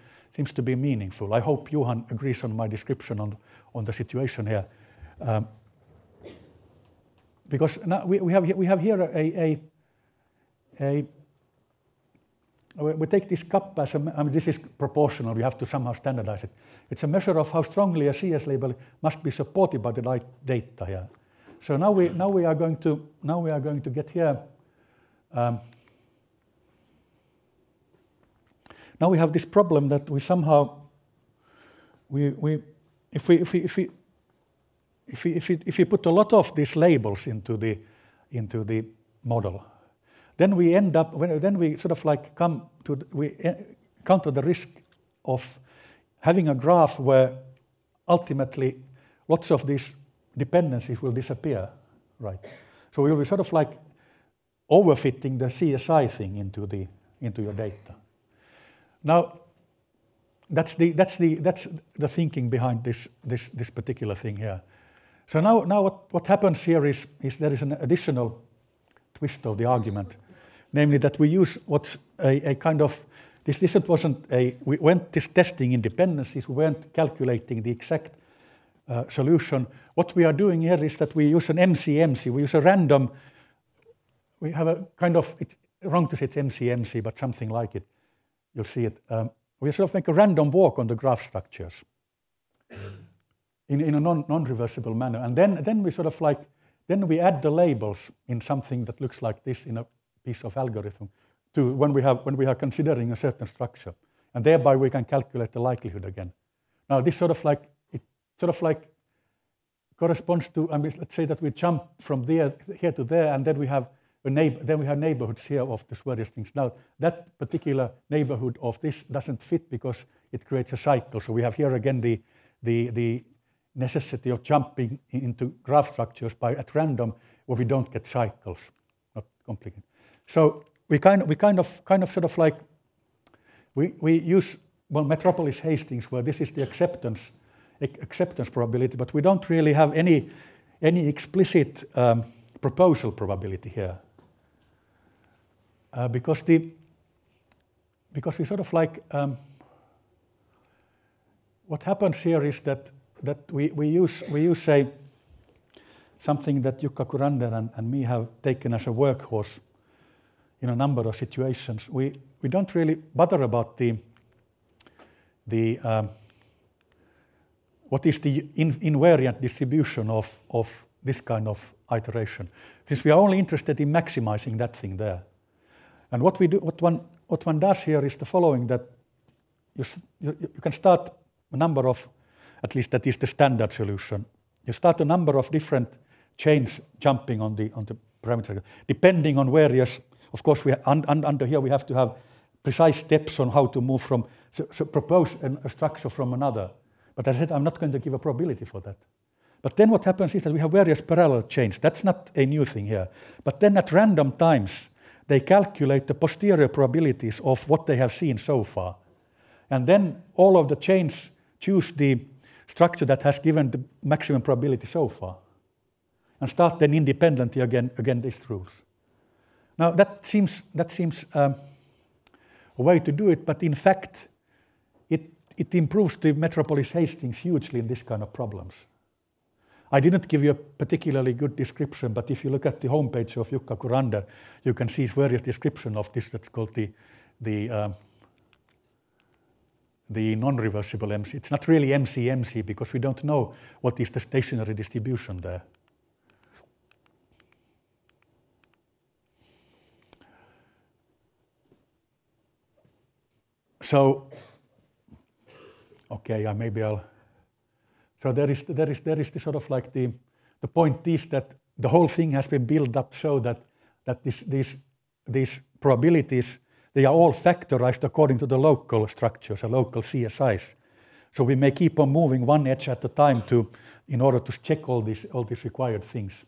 meaningful. I hope Johan agrees on my description on the situation here, because now we have here we take this kappa as this is proportional, we have to somehow standardize it. It's a measure of how strongly a CS label must be supported by the right data here. So now we are going to get here. Now we have this problem that we somehow if we put a lot of these labels into the model, then we end up then we sort of like we counter the risk of having a graph where ultimately lots of these dependencies will disappear, right? So we will be sort of like overfitting the CSI thing into your data. Now, that's the thinking behind this particular thing here. So now what happens here is there is an additional twist of the argument, namely that we use what's a kind of this wasn't we went this testing in dependencies. We weren't calculating the exact solution. What we are doing here is that we use an MCMC. We use a random. We have a kind of, it's wrong to say it's MCMC, but something like it. You'll see it. We sort of make a random walk on the graph structures in a non-reversible manner, and then we sort of like we add the labels in something that looks like this in a piece of algorithm to when we are considering a certain structure, and thereby we can calculate the likelihood again. Now this sort of like corresponds to, I mean, let's say that we jump from here to there, and then we have neighborhoods here of these various things. Now that particular neighborhood of this doesn't fit because it creates a cycle. So we have here again the necessity of jumping into graph structures at random where we don't get cycles. Not complicated. So we kind of sort of like we use Metropolis Hastings where this is the acceptance probability, but we don't really have any explicit proposal probability here. Because we sort of like what happens here is that we use something that Jukka Kurander and me have taken as a workhorse in a number of situations. We don't really bother about the what is the invariant distribution of this kind of iteration, since we are only interested in maximizing that thing there. And what one does here is the following: that you can start a number of, at least that is the standard solution. You start a number of different chains jumping on the parameter, depending on various. Of course, under here we have to have precise steps on how to move from propose a structure from another. But as I said, I'm not going to give a probability for that. But then what happens is that we have various parallel chains. That's not a new thing here. But then at random times, they calculate the posterior probabilities of what they have seen so far. And then all of the chains choose the structure that has given the maximum probability so far. And start then independently again these rules. Now that seems a way to do it, but in fact, it improves the Metropolis Hastings hugely in this kind of problems. I didn't give you a particularly good description, but if you look at the homepage of Jukka Kurander, you can see various description of this. That's called the non-reversible MC. It's not really MC because we don't know what is the stationary distribution there. So, okay, maybe I'll. So there is the sort of like the point is that the whole thing has been built up so that these probabilities, they are all factorized according to the local structures, or local CSIs. So we may keep on moving one edge at a time in order to check all these required things.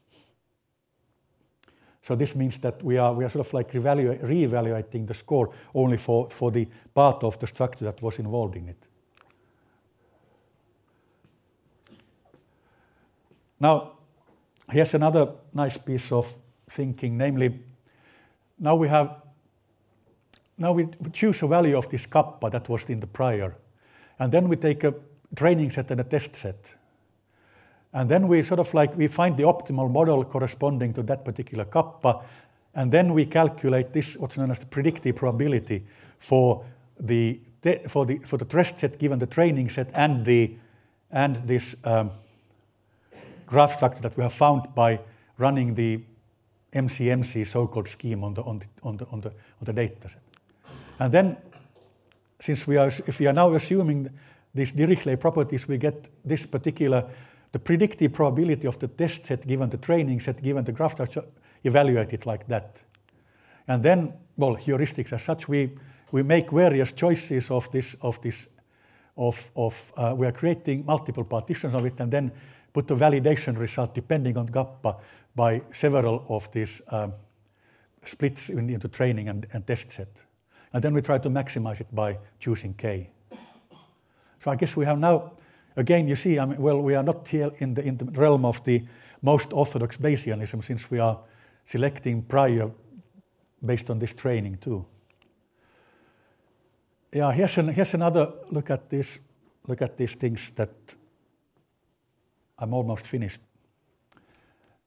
So this means that we are sort of like re-evaluating the score only for the part of the structure that was involved in it. Now, here's another nice piece of thinking, namely, now we choose a value of this kappa that was in the prior, and then we take a training set and a test set. And then we sort of like, we find the optimal model corresponding to that particular kappa, And then we calculate this, what's known as the predictive probability for the test set given the training set and this graph structure that we have found by running the MCMC so-called scheme on the data set. And then, if we are now assuming these Dirichlet properties, we get this particular, the predictive probability of the test set given the training set given the graph structure evaluated like that. And then, well, heuristics as such, we make various choices of this. We are creating multiple partitions of it, and then put the validation result depending on kappa by several of these splits into training and test set. And then we try to maximize it by choosing k. So I guess we have now, again, you see, well, we are not here in the realm of the most orthodox Bayesianism, since we are selecting prior based on this training too. Yeah, here's another look at this. Look at these things that I'm almost finished.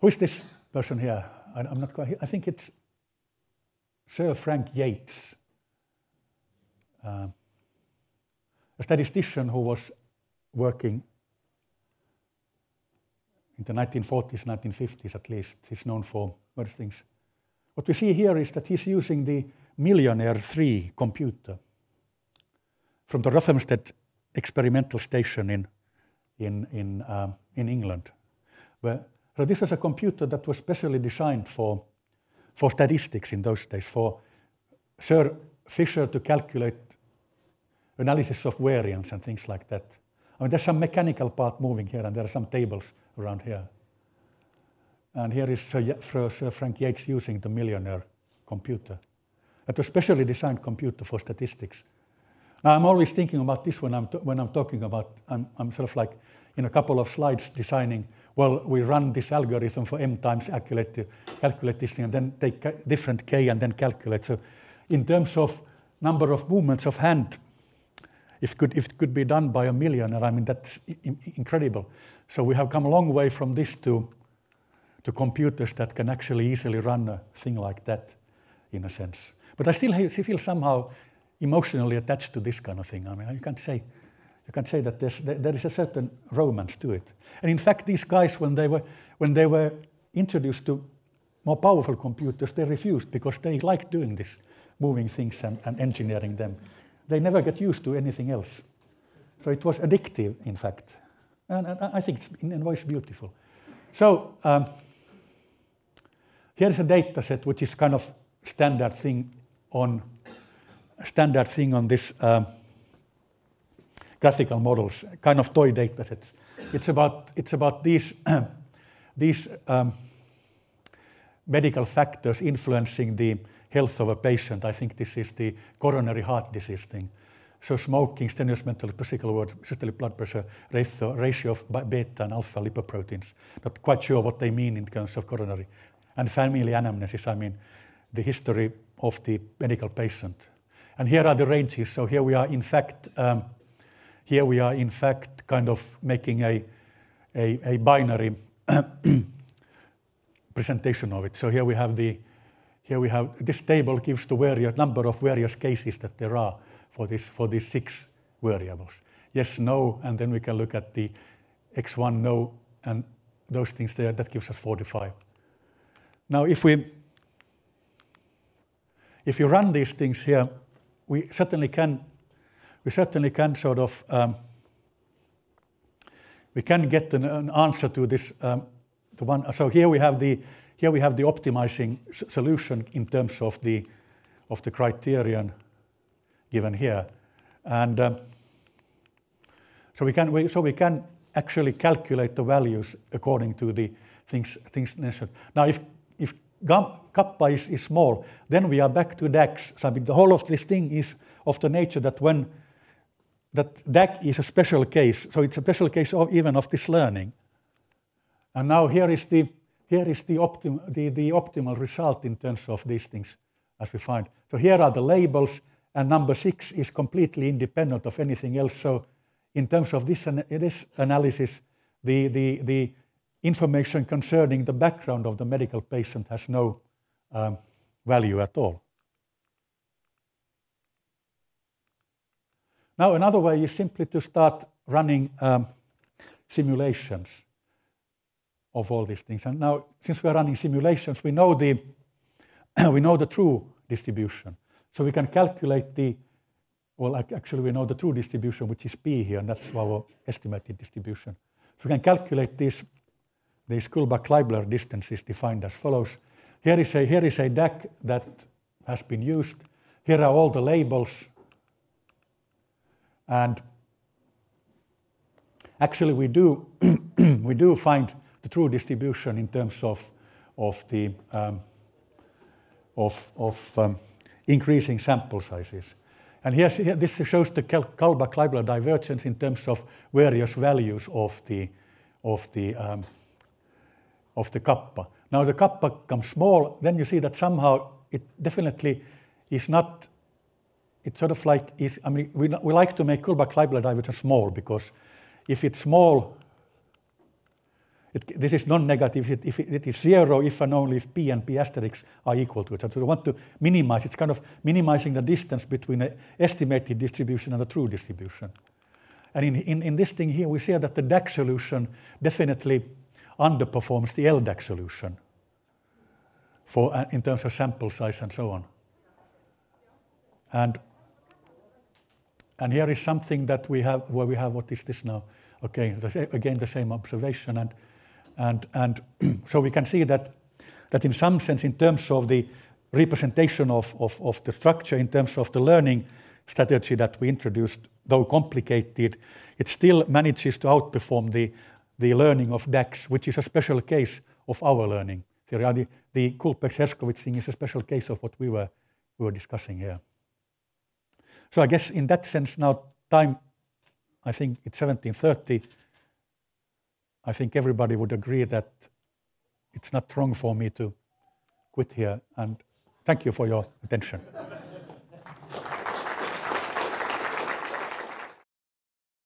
Who is this person here? I'm not quite. I think it's Sir Frank Yates, a statistician who was working in the 1940s, 1950s at least. He's known for various things. What we see here is that he's using the Millionaire 3 computer from the Rothamsted experimental station in England. So this was a computer that was specially designed for statistics in those days, for Sir Fisher to calculate analysis of variance and things like that. I mean, there's some mechanical part moving here, and there are some tables around here. And here is Sir Frank Yates using the Millionaire computer. It was specially designed computer for statistics. Now, I'm always thinking about this when I'm talking about, I'm sort of like in a couple of slides designing, well, we run this algorithm for m times, calculate this thing, and then take different k and then calculate. So in terms of number of movements of hand, if it could be done by a millionaire, I mean, that's incredible. So we have come a long way from this to computers that can actually easily run a thing like that, in a sense. But I still feel somehow emotionally attached to this kind of thing. I mean, you can't say that there is a certain romance to it. And in fact, these guys, when they were introduced to more powerful computers, they refused because they like doing this, moving things and engineering them. They never get used to anything else. So it was addictive, in fact. And I think it's in a way beautiful. So here's a data set which is kind of standard thing on this graphical models, kind of toy data sets. It's about these medical factors influencing the health of a patient. I think this is the coronary heart disease thing. So smoking, strenuous mental, physical systolic blood pressure, ratio of beta and alpha lipoproteins. Not quite sure what they mean in terms of coronary. And family anamnesis, I mean the history of the medical patient. And here are the ranges. So here we are in fact kind of making a binary presentation of it. So here we have this table gives the number of various cases that there are for these 6 variables. Yes, no, and then we can look at the x1, no, and those things there. That gives us 45. Now, if you run these things here, we certainly can sort of we can get an answer to this. So here we have the optimizing solution in terms of the criterion given here, and so we can actually calculate the values according to the things mentioned. Now, if kappa is small, then we are back to DAGs. So I mean, the whole of this thing is of the nature that DAG is a special case. So it's a special case even of this learning. And now here is the optimal result in terms of these things as we find. So here are the labels, and number 6 is completely independent of anything else. So in terms of this analysis, the information concerning the background of the medical patient has no value at all. Now another way is simply to start running simulations of all these things. And now, since we are running simulations, we know the true distribution. So we can calculate actually we know the true distribution, which is P here, and that's our estimated distribution. So we can calculate these Kullback-Leibler distances defined as follows. Here is a DAG that has been used. Here are all the labels. And actually we do find the true distribution in terms of increasing sample sizes. And this shows the Kullback-Leibler divergence in terms of various values of the kappa. Now the kappa becomes small, then you see that somehow it definitely is not. It's sort of like we like to make Kullback-Leibler divergence small, because if it's small, this is non-negative. If it is zero, if and only if P and P asterisk are equal to it. So we want to minimize. It's kind of minimizing the distance between the estimated distribution and the true distribution. And in this thing here, we see that the DAG solution definitely underperforms the LDAG solution in terms of sample size and so on. And here is something that we have, where we have, what is this now? Okay, again the same observation, and so we can see that in some sense, in terms of the representation of the structure, in terms of the learning strategy that we introduced, though complicated, it still manages to outperform the learning of DAGs, which is a special case of our learning. The Kullback-Herskovits thing is a special case of what we were discussing here. So I guess in that sense now time, I think it's 17:30. I think everybody would agree that it's not wrong for me to quit here, and thank you for your attention.